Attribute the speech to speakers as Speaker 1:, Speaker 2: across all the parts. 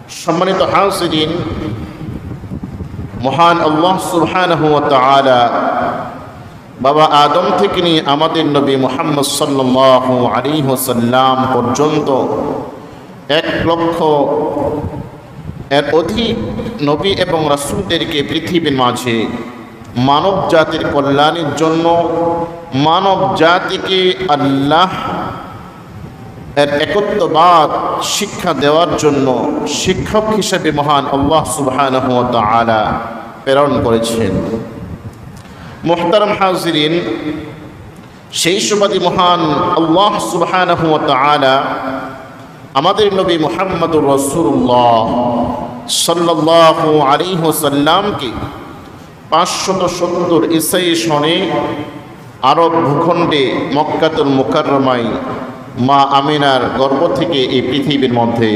Speaker 1: সম্মানিত হাজিরিন, মহান আল্লাহ সুবহানাহু ওয়া তাআলা বাবা আদম থেকে নিয়ে আমাদের নবী মুহাম্মদ সাল্লাল্লাহু আলাইহি ওয়াসাল্লাম পর্যন্ত 1,00,000 এর অধিক নবী এবং রাসূলদেরকে পৃথিবীর মাঝে মানব জাতির কল্যাণের জন্য, মানব জাতিকে আল্লাহ এর একত্ববাদ শিক্ষা দেওয়ার জন্য শিক্ষক হিসেবে মহান আল্লাহ সুবহানাহু ওয়া তাআলা প্রেরণ করেছেন। মুহতারাম হাজিরিন, সেই সুবাদে মহান আল্লাহ সুবহানাহু ওয়া তাআলা আমাদের নবী মুহাম্মদুর রাসূলুল্লাহ সাল্লাল্লাহু আলাইহি ওয়াসাল্লামকে 570 ঈসাই সনে আরব ভূখণ্ডে মক্কাতুল মুকাররমায় মা আমিনার গর্ভ থেকে এই পৃথিবীর মধ্যে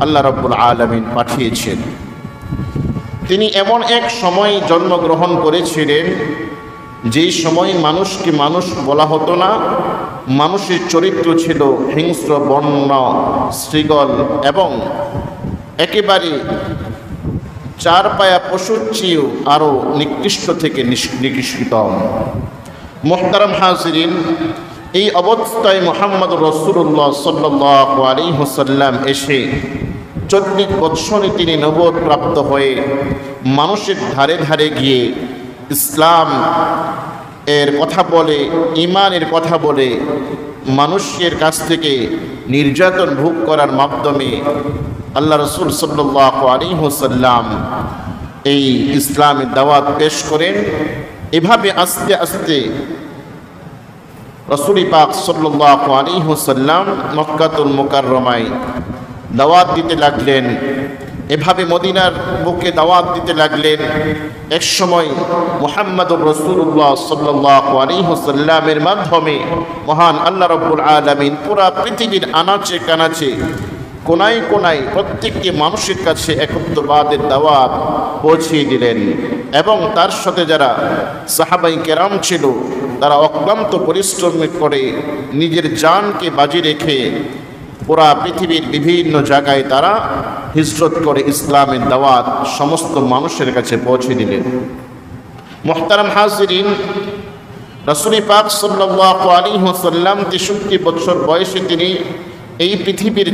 Speaker 1: আল্লাহ রাব্বুল আলামিন পাঠিয়েছেন। তিনি এমন এক সময় জন্মগ্রহণ করেছিলেন যেই সময় মানুষকে মানুষ বলা হতো না, মানুষের চরিত্র ছিল হিংস্র, বন্য, শৃগল এবং একেবারে চার পায়া পশুর চেয়েও আরও নিকৃষ্ট থেকে নিকৃষ্টতম। মুহতারাম হাজিরিন, এই অবস্থায় মুহাম্মদ রাসূলুল্লাহ সাল্লাল্লাহু আলাইহি ওয়াসাল্লাম এসে 40 বৎসরে তিনি নবুয়ত প্রাপ্ত হয়ে মানুষের ধারে ধারে গিয়ে ইসলাম এর কথা বলে, ঈমানের কথা বলে, মানুষের কাছ থেকে নির্যাতন ভোগ করার মাধ্যমে আল্লাহ রাসূল সাল্লাল্লাহু আলাইহি ওয়াসাল্লাম এই ইসলামের দাওয়াত পেশ করেন। এভাবে আস্তে আস্তে রাসূল পাক সাল্লাল্লাহু আলাইহি ওয়াসাল্লাম মক্কাতুল মুকাররমায় দাওয়াত দিতে লাগলেন। এভাবে মদিনার বুকে দাওয়াত দিতে লাগলেন। এক সময় মুহাম্মদুর রাসূলুল্লাহ সাল্লাল্লাহু আলাইহি ওয়াসাল্লামের মাধ্যমে মহান আল্লাহ রাব্বুল আলামিন পুরা পৃথিবীর আনাচে কানাচে, কোনায় কোনায় প্রত্যেকটি মানুষের কাছে একত্ববাদের দাওয়াত পৌঁছিয়ে দিলেন। এবং তার সাথে যারা সাহাবায়ে কেরাম ছিল, তারা অক্লান্ত পরিশ্রম করে নিজের জানকে বাজি রেখে পুরা পৃথিবীর বিভিন্ন জায়গায় তারা হিজরত করে ইসলামের দাওয়াত সমস্ত মানুষের কাছে পৌঁছে দিলেন। মুহতারাম হাজিরিন, রাসূল পাক সাল্লাল্লাহু আলাইহি ওয়াসাল্লাম 63 বছর বয়সে তিনি এই পৃথিবীর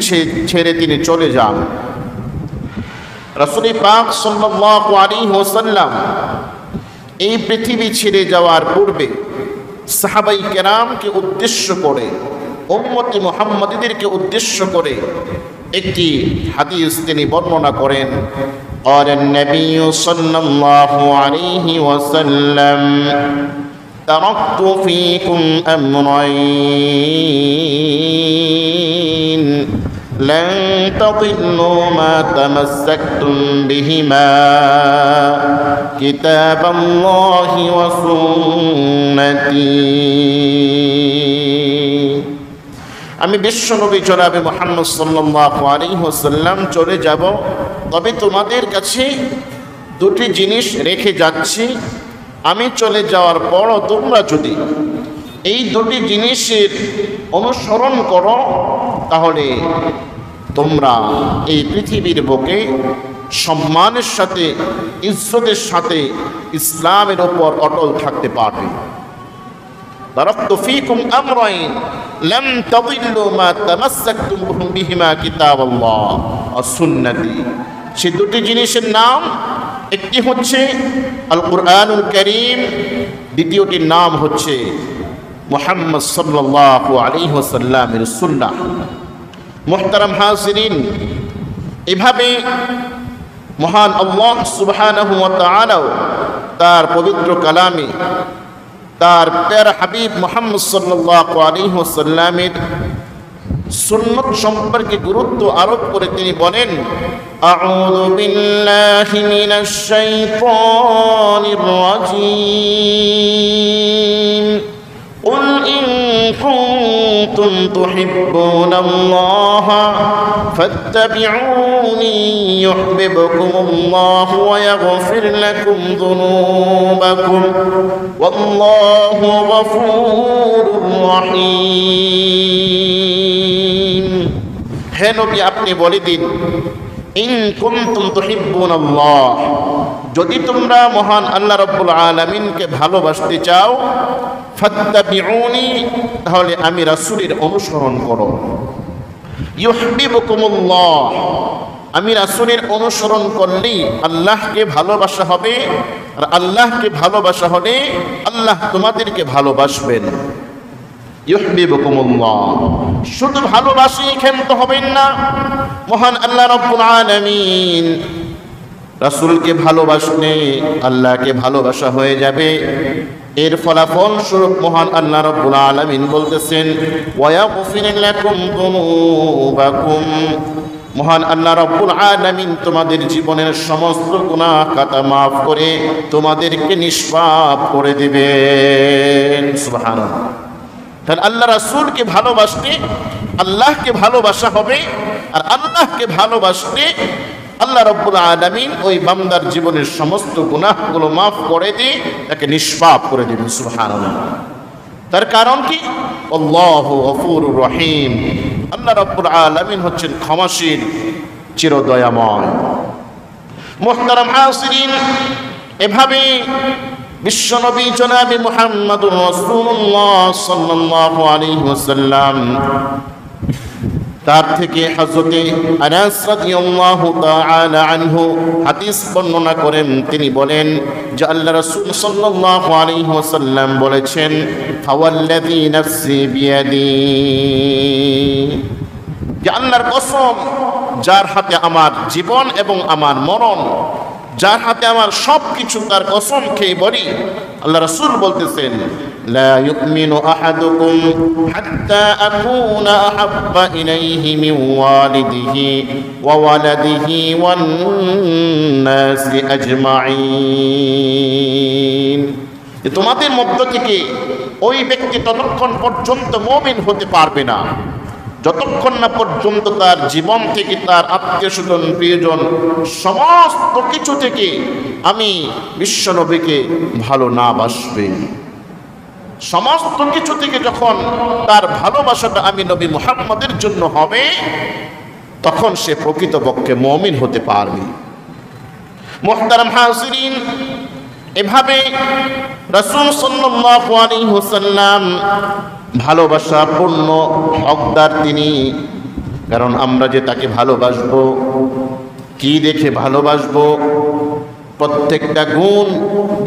Speaker 1: ছেড়ে তিনি চলে যান। রাসূল পাক সাল্লাল্লাহু আলাইহি ওয়াসাল্লাম এই পৃথিবী ছেড়ে যাওয়ার পূর্বে সাহাবায়ে কেরামকে উদ্দেশ্য করে, উম্মতে মুহাম্মাদীদেরকে উদ্দেশ্য করে একটি হাদিস তিনি বর্ণনা করেন। قال النبي صلى الله عليه وسلم تركت فيكم أمرين لن تضلوا ما تمسكتم بهما كتاب الله وسنتي। আমি বিশ্বনবী জনাবে মুহাম্মদ সাল্লাল্লাহু আলাইহি ওয়াসাল্লাম চলে যাব, তবে তোমাদের কাছে দুটি জিনিস রেখে যাচ্ছি। আমি চলে যাওয়ার পরও তোমরা যদি এই দুটি জিনিসের অনুসরণ করো, তাহলে তোমরা এই পৃথিবীর বুকে সম্মানের সাথে, ইজ্জতের সাথে ইসলামের উপর অটল থাকতে পারবে। তারাকতু ফীকুম আমরাইন লাম তাদিল্লু মা তামাসসাকতুম বিহিমা কিতাবাল্লাহ ওয়া সুন্নতি। সেই দুটি জিনিসের নাম, একটি হচ্ছে আল কুরআনুল কারীম, দ্বিতীয়টির নাম হচ্ছে মুহাম্মদ সাল্লাল্লাহু আলাইহি ওয়াসাল্লামের সুন্নাহ। মুহতারাম হাজিরিন, এভাবে মহান আল্লাহ সুবহানাহু ওয়া তাআলা তার পবিত্র কালামে তার প্যারা হাবিব মুহাম্মদ সাল্লাল্লাহু আলাইহি ওয়াসাল্লামের সুন্নাত সম্পর্কে গুরুত্ব আরোপ করে তিনি বলেন, আউযু বিল্লাহি মিনাশ শাইতানির রাজীম কুল ইন কুনতুম তুহিব্বুনাল্লাহা ফাত্তাবিউনি ইউহিব্বুকুমুল্লাহু ওয়া ইয়াগফির লাকুম যুনুবাকুম ওয়াল্লাহু গফুরুর রহিম। হে নবী, আপনি বলে দিন, ইন কুনতুম তুহিব্বুনাল্লাহ, যদি তোমরা মহান আল্লাহ রাব্বুল আলামিনকে ভালোবাসতে চাও, ফাত্তাবিউনি, তাহলে আমি রাসূলের অনুসরণ করো। ইউহিব্বুকুমুল্লাহ, আমি রাসূলের অনুসরণ করলেই আল্লাহকে ভালোবাসা হবে, আর আল্লাহকে ভালোবাসা হলে আল্লাহ তোমাদেরকে ভালোবাসবেন। ইউহিব্বুকুমুল্লাহ, শুধু ভালোবাসি ক্ষান্ত হবেন না, মহান আল্লাহ রাব্বুল আলামিন রাসূলকে ভালোবাসলে আল্লাহকে ভালোবাসা হয়ে যাবে। এর ফলাফল স্বরূপ মহান আল্লাহ রাব্বুল আলামিন বলতেছেন, ওয়া ইয়াগফির লাকুম যুনুবাকুম, মহান আল্লাহ রাব্বুল আলামিন তোমাদের জীবনের সমস্ত গুনাহ খাতা মাফ করে তোমাদেরকে নিষ্পাপ করে দিবেন। সুবহানাল্লাহ। তাহলে আল্লাহ রাসূলকে ভালোবাসলে আল্লাহকে ভালোবাসা হবে, আর আল্লাহকে ভালোবাসলে আল্লাহ রাব্বুল আলামিন ওই বান্দার জীবনের সমস্ত গুনাহগুলো মাফ করে দিয়ে তাকে নিষ্পাপ করে দিবেন। সুবহানাল্লাহ। তার কারণ কি? আল্লাহু গফুরুর রহিম, আল্লাহ রাব্বুল আলামিন হচ্ছেন ক্ষমাশীল, চিরদয়াময়। মুহতারাম হাজিরিন, এভাবে বিশ্বনবী জনাবে মুহাম্মদুর রাসূলুল্লাহ সাল্লাল্লাহু আলাইহি ওয়াসাল্লাম, তার থেকে হযরতে আনাস রাদিয়াল্লাহু তাআলা আনহু হাদিস বর্ণনা করেন। তিনি বলেন যে আল্লাহ রাসূল সাল্লাল্লাহু আলাইহি ওয়াসাল্লাম বলেছেন, ফাওয়াল্লাযী নাফসি বিয়াদি, যে আল্লাহর কসম, যার হাতে আমার জীবন এবং আমার মরণ, যার হাতে আমার সব কিছু, তার কসম খেয়ে বলি, আল্লাহ রাসূল বলতেছেন, লা ইউমিনু আহাদুকুম হাত্তা আকুনা আহাব্বা ইলাইহি মিন ওয়ালিদিহি ওয়া ওয়ালাদিহি ওয়ান নাসি আজমাইন, তোমাদের মধ্য থেকে ওই ব্যক্তি ততক্ষণ পর্যন্ত মুমিন হতে পারবে না যতক্ষণ না পর্যন্ত তার জীবন থেকে, তার আত্মীয় স্বজন, প্রিয়জন, সমস্ত কিছু থেকে আমি বিশ্বনবীকে ভালো না বাসবে। সমস্ত কিছু থেকে যখন তার ভালোবাসাটা আমি নবী মুহাম্মদের জন্য হবে, তখন সে প্রকৃতপক্ষে মুমিন হতে পারবে। মুহতারাম হাজিরিন, এভাবে রাসূল সাল্লাল্লাহু আলাইহি ওয়াসাল্লাম ভালোবাসা পূর্ণ হকদার তিনি। কারণ আমরা যে তাকে ভালোবাসবো, কি দেখে ভালোবাসবো? প্রত্যেকটা গুণ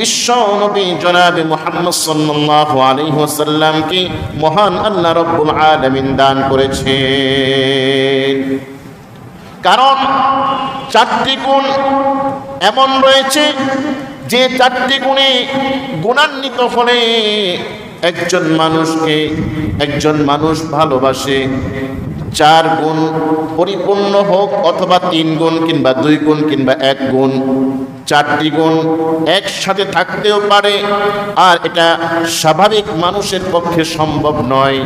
Speaker 1: বিশ্ব নবী জনাবে মুহাম্মদ সাল্লাল্লাহু আলাইহি ওয়াসাল্লামকে মহান আল্লাহ রাব্বুল আলামিন দান করেছেন। কারণ চারটি গুণ এমন রয়েছে যে চারটি গুণে গুণান্বিত হলে একজন মানুষ ভালোবাসে। চার গুণ পরিপূর্ণ হোক, অথবা 3 গুণ কিংবা 2 গুণ কিংবা 1 গুণ, চারটি গুণ একসাথে থাকতেও পারে, আর এটা স্বাভাবিক মানুষের পক্ষে সম্ভব নয়।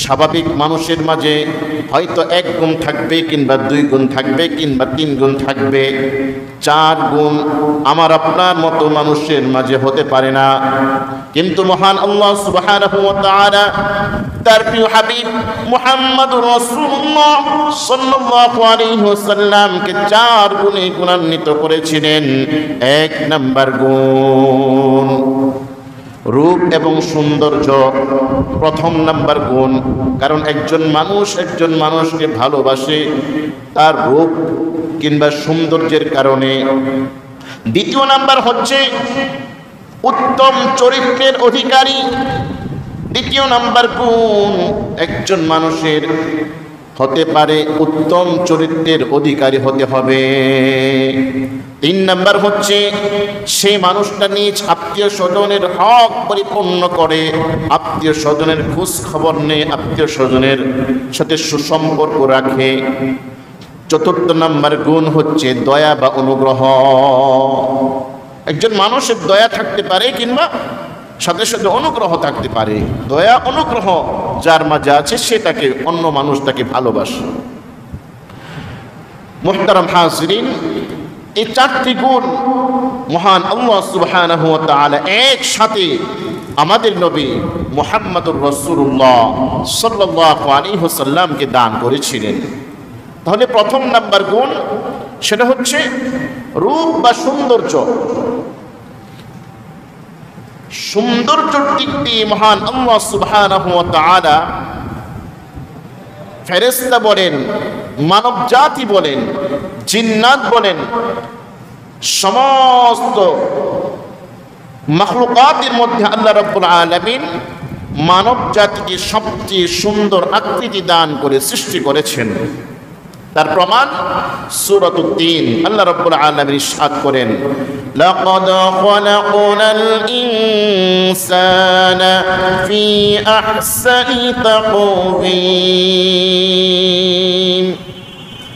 Speaker 1: স্বাভাবিক মানুষের মাঝে হয়তো 1 গুণ থাকবে কিংবা 2 গুণ থাকবে কিংবা 3 গুণ থাকবে, 4 গুণ আমার আপনার মতো মানুষের মাঝে হতে পারে না। কিন্তু মহান আল্লাহ সুবহানাহু ওয়া তাআলা তার প্রিয় হাবিব মুহাম্মদুর রাসূলুল্লাহ সাল্লাল্লাহু আলাইহি ওয়াসাল্লামকে 4 গুণে গুণান্বিত করেছিলেন। 1 নাম্বার গুণ রূপ এবং সৌন্দর্য, প্রথম নাম্বার গুণ। কারণ একজন মানুষকে ভালোবাসে তার রূপ কিংবা সৌন্দর্যের কারণে। দ্বিতীয় নাম্বার হচ্ছে উত্তম চরিত্রের অধিকারী। দ্বিতীয় নাম্বার গুণ, একজন মানুষের হতে পারে উত্তম চরিত্রের অধিকারী হতে হবে। 3 নাম্বার হচ্ছে সেই মানুষটা নিজ আত্মীয় স্বজনের হক পরিপূর্ণ করে, আত্মীয় স্বজনের খোঁজ খবর নেয়, আত্মীয় স্বজনের সাথে সুসম্পর্ক রাখে। 4 নাম্বার গুণ হচ্ছে দয়া বা অনুগ্রহ। একজন মানুষের দয়া থাকতে পারে কিংবা সাথে সাথে অনুগ্রহ থাকতে পারে। দয়া অনুগ্রহ যার মাঝে আছে সেটাকে অন্য মানুষ তাকে ভালোবাসে। মুহতারাম হাজিরিন, এই 4টি গুণ মহান আল্লাহ সুবহানাহু ওয়া তাআলা একসাথে আমাদের নবী মুহাম্মদুর রাসূলুল্লাহ সাল্লাল্লাহু আলাইহি ওয়াসাল্লামকে দান করেছিলেন। তাহলে প্রথম নাম্বার গুণ সেটা হচ্ছে রূপ বা সৌন্দর্য। সৌন্দর্যের দিক দিয়ে মহান আল্লাহ সুবহানাহু ওয়া তাআলা ফেরেশতা বলেন, মানব জাতি বলেন, জিন্নাত বলেন, সমস্ত মাখলুকাতের মধ্যে আল্লাহ রাব্বুল আলামিন মানব জাতিকে সবচেয়ে সুন্দর আকৃতি দান করে সৃষ্টি করেছেন। তার প্রমাণ সূরাতুত তিন, আল্লাহ রাব্বুল আলামিন ইরশাদ করেন, লাকাদ খালাকনাল ইনসানা ফি আহসানি তাকওয়িম।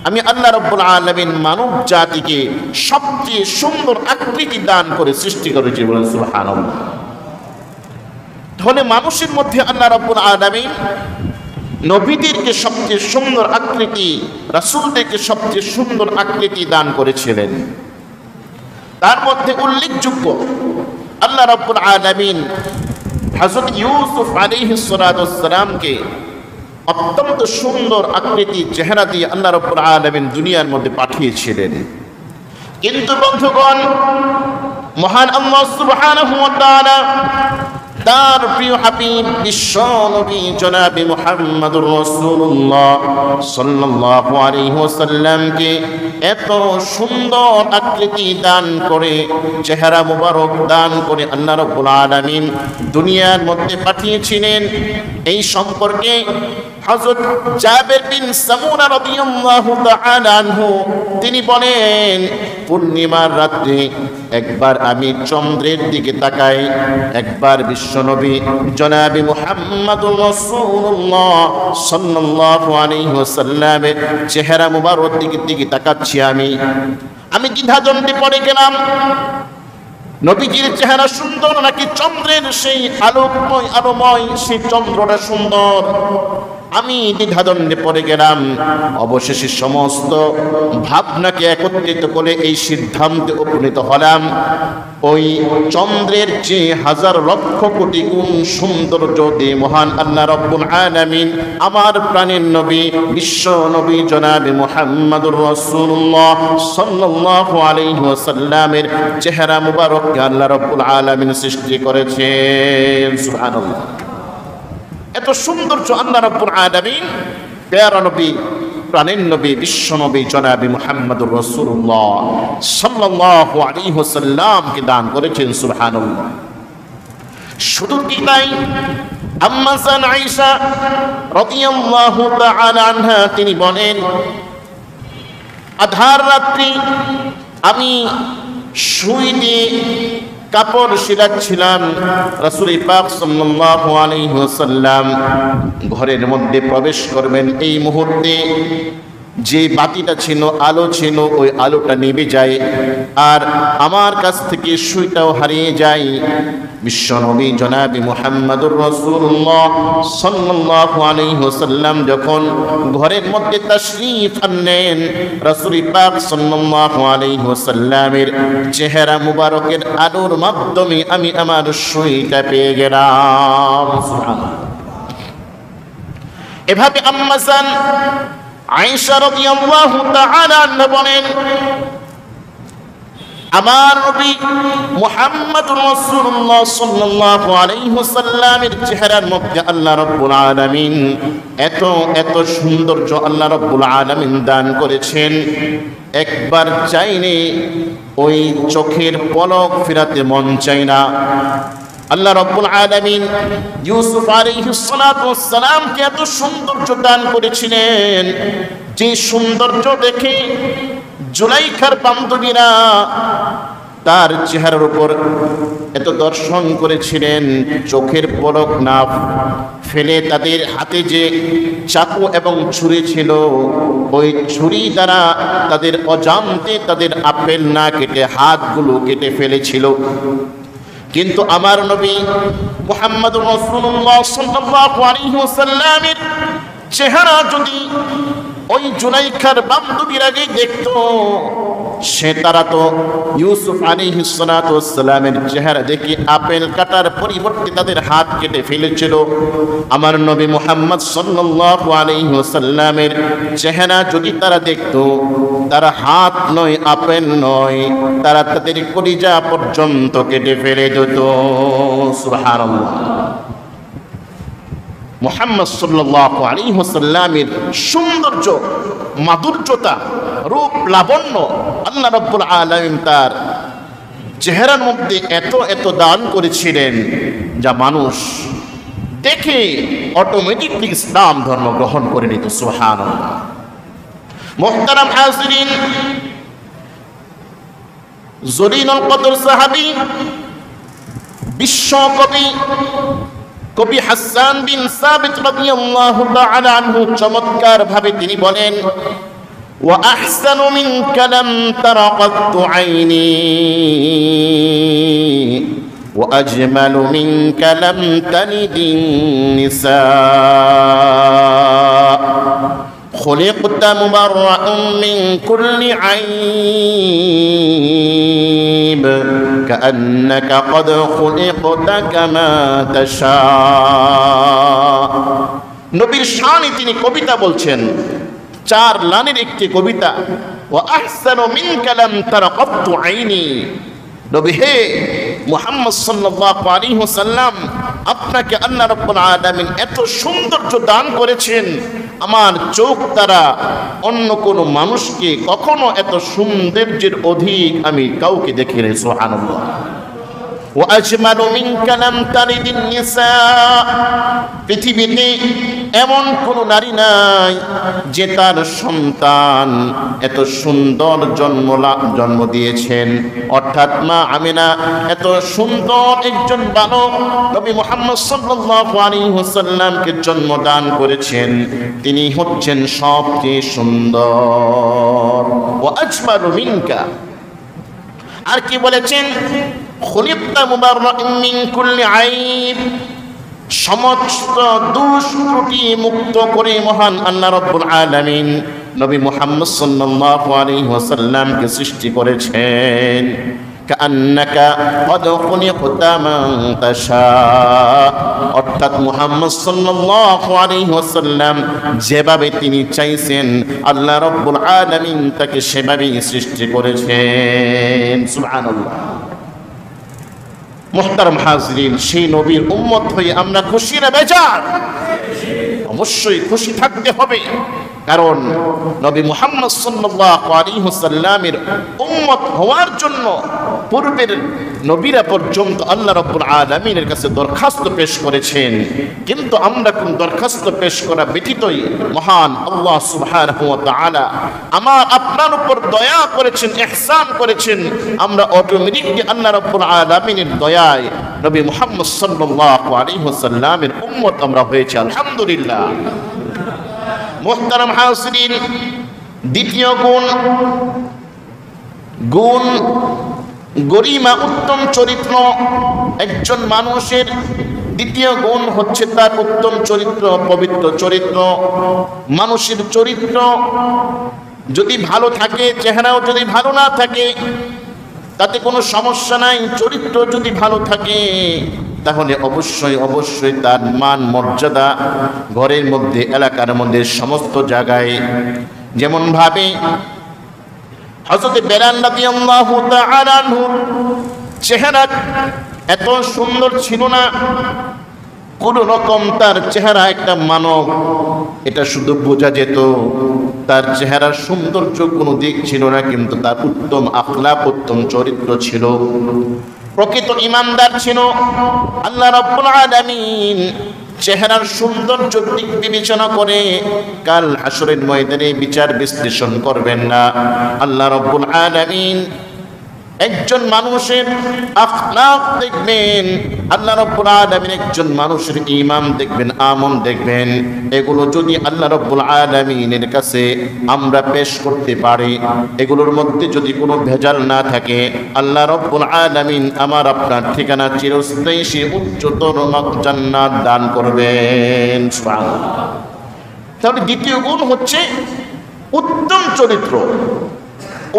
Speaker 1: আমি আল্লাহ রাব্বুল আলামিন মানব জাতিকে সবচেয়ে সুন্দর আকৃতি দান করে সৃষ্টি করেছি, বলেন সুবহানাল্লাহ। তাহলে মানুষের মধ্যে আল্লাহ রাব্বুল আলামিন নবীদেরকে সবচেয়ে সুন্দর আকৃতি, রাসূলদেরকে সবচেয়ে সুন্দর আকৃতি দান করেছিলেন। তার মধ্যে উল্লেখযোগ্য, আল্লাহ রাব্বুল আলামিন হযরত ইউসুফ আলাইহিস সালাতু ওয়াস সালামকে অত্যন্ত সুন্দর আকৃতি চেহারা দিয়ে আল্লাহ রাব্বুল আলামিন দুনিয়ার মধ্যে পাঠিয়েছিলেন। কিন্তু বন্ধুগণ, মহান আল্লাহ সুবহানাহু ওয়া তাআলা তার প্রিয় হাবিব বিশ্ব নবী জনাবে মুহাম্মদুর রাসূলুল্লাহ সাল্লাল্লাহু আলাইহি ওয়াসাল্লামকে এত সুন্দর আকৃতি দান করে, চেহারা মুবারক দান করে আল্লাহ রাব্বুল আলামিন দুনিয়ার মধ্যে পাঠিয়েছিলেন। এই সম্পর্কে হযরত জাবের বিন সামুরা রাদিয়াল্লাহু তাআলা আনহু তিনি বলেন, পূর্ণিমার রাত্রে একবার আমি চন্দ্রের দিকে তাকাই, একবার বিশ্বনবী জনাবে মুহাম্মদুর রাসূলুল্লাহ সাল্লাল্লাহু আলাইহি ওয়াসাল্লামের চেহারা মুবারক দিকে তাকাচ্ছি। আমি দ্বিধাদ্বন্দ্বে পড়ে গেলাম, নবীজির চেহারা সুন্দর নাকি চন্দ্রের সেই আলোময় সেই চন্দ্রটা সুন্দর। আমি দ্বিধাদ্বন্দ্বে পড়ে গেলাম। অবশেষে সমস্ত ভাবনাকে একত্রিত করে এই সিদ্ধান্তে উপনীত হলাম, ওই চন্দ্রের যে হাজার লক্ষ কোটি গুণ সৌন্দর্য দিয়ে মহান আল্লাহ রাব্বুল আলামিন আমার প্রাণের নবী বিশ্ব নবী জনাবে মুহাম্মদুর রাসূলুল্লাহ সাল্লাল্লাহু আলাইহি ওয়াসাল্লামের চেহারা মুবারককে আল্লাহ রাব্বুল আলামিন সৃষ্টি করেছেন। সুবহানাল্লাহ। এত সৌন্দর্য আল্লাহ রাব্বুল আলামিন প্যারা নবী প্রাণের নবী বিশ্ব নবী জনাবে মুহাম্মদুর রাসূলুল্লাহ সাল্লাল্লাহু আলাইহি ওয়াসাল্লামকে দান করেছেন। সুবহানাল্লাহ। শুধু কি তাই, আম্মা জান আয়েশা রাদিয়াল্লাহু তাআলা আনহা তিনি বলেন, আধার রাত্রি আমি শুই দিয়ে কাপড় সিলাচ্ছিলাম, রাসূল পাক সাল্লাল্লাহু আলাইহি ওয়াসাল্লাম ঘরের মধ্যে প্রবেশ করবেন। এই মুহূর্তে যে বাতিটা ছিল, আলো ছিল, ওই আলোটা নিভে যায় আর আমার কাছ থেকে সুইটাও হারিয়ে যায়। বিশ্বনবী জনাবে মুহাম্মদুর রাসূলুল্লাহ সাল্লাল্লাহু আলাইহি ওয়াসাল্লাম যখন ঘরের মধ্যে তাশরীফ আনলেন, রাসূল পাক সাল্লাল্লাহু আলাইহি ওয়াসাল্লামের চেহারা মুবারকের আলোর মাধ্যমে আমি আমার সুইটা পেয়ে গেলাম। সুবহানাল্লাহ। এভাবে আম্মা জান আয়েশা রাদিয়াল্লাহু তাআলা আনহা বলেন, আমার নবী মুহাম্মদুর রাসূলুল্লাহ সাল্লাল্লাহু আলাইহি ওয়াসাল্লামের চেহারার মধ্যে আল্লাহ রাব্বুল আলামিন এত সৌন্দর্য আল্লাহ রাব্বুল আলামিন দান করেছেন, একবার চাইলে ওই চোখের পলক ফেরাতে মন চায় না। আল্লাহ রাব্বুল আলামিন ইউসুফ আলাইহিস সালাতু ওয়াস সালামকে এত সৌন্দর্য দান করেছিলেন, যে সৌন্দর্য দেখে জুলাইখার বান্ধবীরা তার চেহারার উপর এত দর্শন করেছিলেন, চোখের পলক না ফেলে তাদের হাতে যে চাকু এবং ছুরি ছিল, ওই ছুরি দ্বারা তাদের অজান্তে তাদের আপেল না কেটে হাতগুলো কেটে ফেলেছিল। কিন্তু আমার নবী মুহাম্মদুর রাসূলুল্লাহ সাল্লাল্লাহু আলাইহি ওয়াসাল্লামের চেহারা যদি ওই জুলাইখার বান্ধবীর আগে দেখতো সে তারা তো ইউসুফ আলাইহিস সালাতু ওয়াস সালামের চেহারা দেখে আপেল কাটার পরিবর্তে তাদের হাত কেটে ফেলেছিল। আমার নবী মুহাম্মদ সাল্লাল্লাহু আলাইহি ওয়াসাল্লামের চেহারা যদি তারা দেখতো, তারা হাত নয় আপেল নয়, তারা তাদের কলিজা পর্যন্ত কেটে ফেলে দিত। সুবহানাল্লাহ। মুহাম্মদ সাল্লাল্লাহু আলাইহি ওয়াসাল্লামের সৌন্দর্য, মাধুর্যতা, রূপ লাবণ্য আল্লাহ রাব্বুল আলামিন তার চেহারার মধ্যে এত এত দান করেছিলেন, যা মানুষ দেখে অটোমেটিকলি ইসলাম ধর্ম গ্রহণ করে নিত। সুবহানাল্লাহ। মুহতারাম হাজিরিন, জলিলুল কদর সাহাবী, বিশ্বকবি কবি হাসান বিন সাবিত রাদিয়াল্লাহু তাআলা আনহু চমৎকার ভাবে তিনি বলেন, ওয়া আহসানু মিনকা লাম তারা কাত্তু আইনি ওয়া আজমালু মিনকা লাম তালিদিন নিসা خلقت مبرأ من كل عيب كأنك قد خلقت كما تشاء। নবীর শানে তিনি কবিতা বলছেন, 4 লাইনের একটি কবিতা, ওয়া আহসানু মিনকা লাম তারা কাত্তু আইনি। নবী হে মুহাম্মদ সাল্লাল্লাহু আলাইহি ওয়াসাল্লাম, আপনাকে আল্লাহ রাব্বুল আলামিন এত সৌন্দর্য দান করেছেন, আমার চোখ দ্বারা অন্য কোনো মানুষকে কখনো এত সৌন্দর্যের অধিক আমি কাউকে দেখিনি। সুবহানাল্লাহ। ওয়া আজমালু মিনকা লাম তালিদিন নিসা, পৃথিবীতে এমন কোন নারী নাই যে তার সন্তান এত সুন্দর জন্ম দিয়েছেন। অর্থাৎ মা আমিনা এত সুন্দর একজন বালক নবী মুহাম্মদ সাল্লাল্লাহু আলাইহি ওয়াসাল্লামকে জন্মদান করেছেন, তিনি হচ্ছেন সবচেয়ে সুন্দর। ওয়া আজমালু মিনকা, আর কি বলেছেন, খুলিকতা মুবাররা'আন মিন কুল্লি আইব, সমস্ত দোষ ত্রুটি মুক্ত করে মহান আল্লাহ রাব্বুল আলামিন নবী মুহাম্মদ সাল্লাল্লাহু আলাইহি ওয়াসাল্লামকে সৃষ্টি করেছেন। কাআন্নাকা ক্বাদ খুলিকতা মান তাশা, অর্থাৎ মুহাম্মদ সাল্লাল্লাহু আলাইহি ওয়াসাল্লাম যেভাবে তিনি চাইছেন আল্লাহ রাব্বুল আলামিন তাকে সেভাবেই সৃষ্টি করেছেন। সুবহানাল্লাহ। মুহতারাম হাজিরিন, সেই নবীর উম্মত হয়ে আমরা খুশি না বেজার? অবশ্যই খুশি থাকতে হবে, কারণ নবী মুহাম্মদ সাল্লাল্লাহু আলাইহি ওয়াসাল্লামের উম্মত হওয়ার জন্য পূর্বের নবীরা পর্যন্ত আল্লাহ রাব্বুল আলামিনের কাছে দরখাস্ত পেশ করেছেন, কিন্তু আমরা কোন দরখাস্ত পেশ করা ব্যতীতই মহান আল্লাহ সুবহানাহু ওয়া তাআলা আমার আপনার উপর দয়া করেছেন, ইহসান করেছেন। আমরা অটোমেটিকলি আল্লাহ রাব্বুল আলামিনের দয়ায় নবী মুহাম্মদ সাল্লাল্লাহু আলাইহি ওয়াসাল্লামের উম্মত আমরা হয়েছি, আলহামদুলিল্লাহ। মুহতারাম হাজিরিন, দ্বিতীয় গুণ গরিমা, উত্তম চরিত্র। একজন মানুষের দ্বিতীয় গুণ হচ্ছে তার উত্তম চরিত্র, পবিত্র চরিত্র। মানুষের চরিত্র যদি ভালো থাকে, চেহারাও যদি ভালো না থাকে তাতে কোনো সমস্যা নাই। চরিত্র যদি ভালো থাকে তাহলে অবশ্যই অবশ্যই তার মান মর্যাদা ঘরের মধ্যে, এলাকার মধ্যে, সমস্ত জায়গায়। যেমন ভাবে হযরত বেলাল রাদিয়াল্লাহু তাআলা আনহুর চেহারা এত সুন্দর ছিল না, কোন রকম তার চেহারা একটা মানব, এটা শুধু বোঝা যেত। তার চেহারার সৌন্দর্য কোনো দিক ছিল না, কিন্তু তার উত্তম আখলাক, উত্তম চরিত্র ছিল, প্রকৃত ইমানদার ছিল। আল্লাহ রাব্বুল আলামিন চেহারার সৌন্দর্য দিক বিবেচনা করে কাল হাসরের ময়দানে বিচার বিশ্লেষণ করবেন না। আল্লাহ রাব্বুল আলামিন একজন মানুষের আখলাক দেখবেন, আল্লাহ রাব্বুল আলামিন একজন মানুষের ঈমান দেখবেন, আমল দেখবেন। এগুলো যদি আল্লাহ রাব্বুল আলামিনের কাছে আমরা পেশ করতে পারি, এগুলোর মধ্যে যদি কোনো ভেজাল না থাকে, আল্লাহ রাব্বুল আলামিন আমার আপনার ঠিকানা চিরস্থায়ী সে উচ্চতর জান্নাত দান করবেন। সুবহানাল্লাহ। তাহলে দ্বিতীয় গুণ হচ্ছে উত্তম চরিত্র,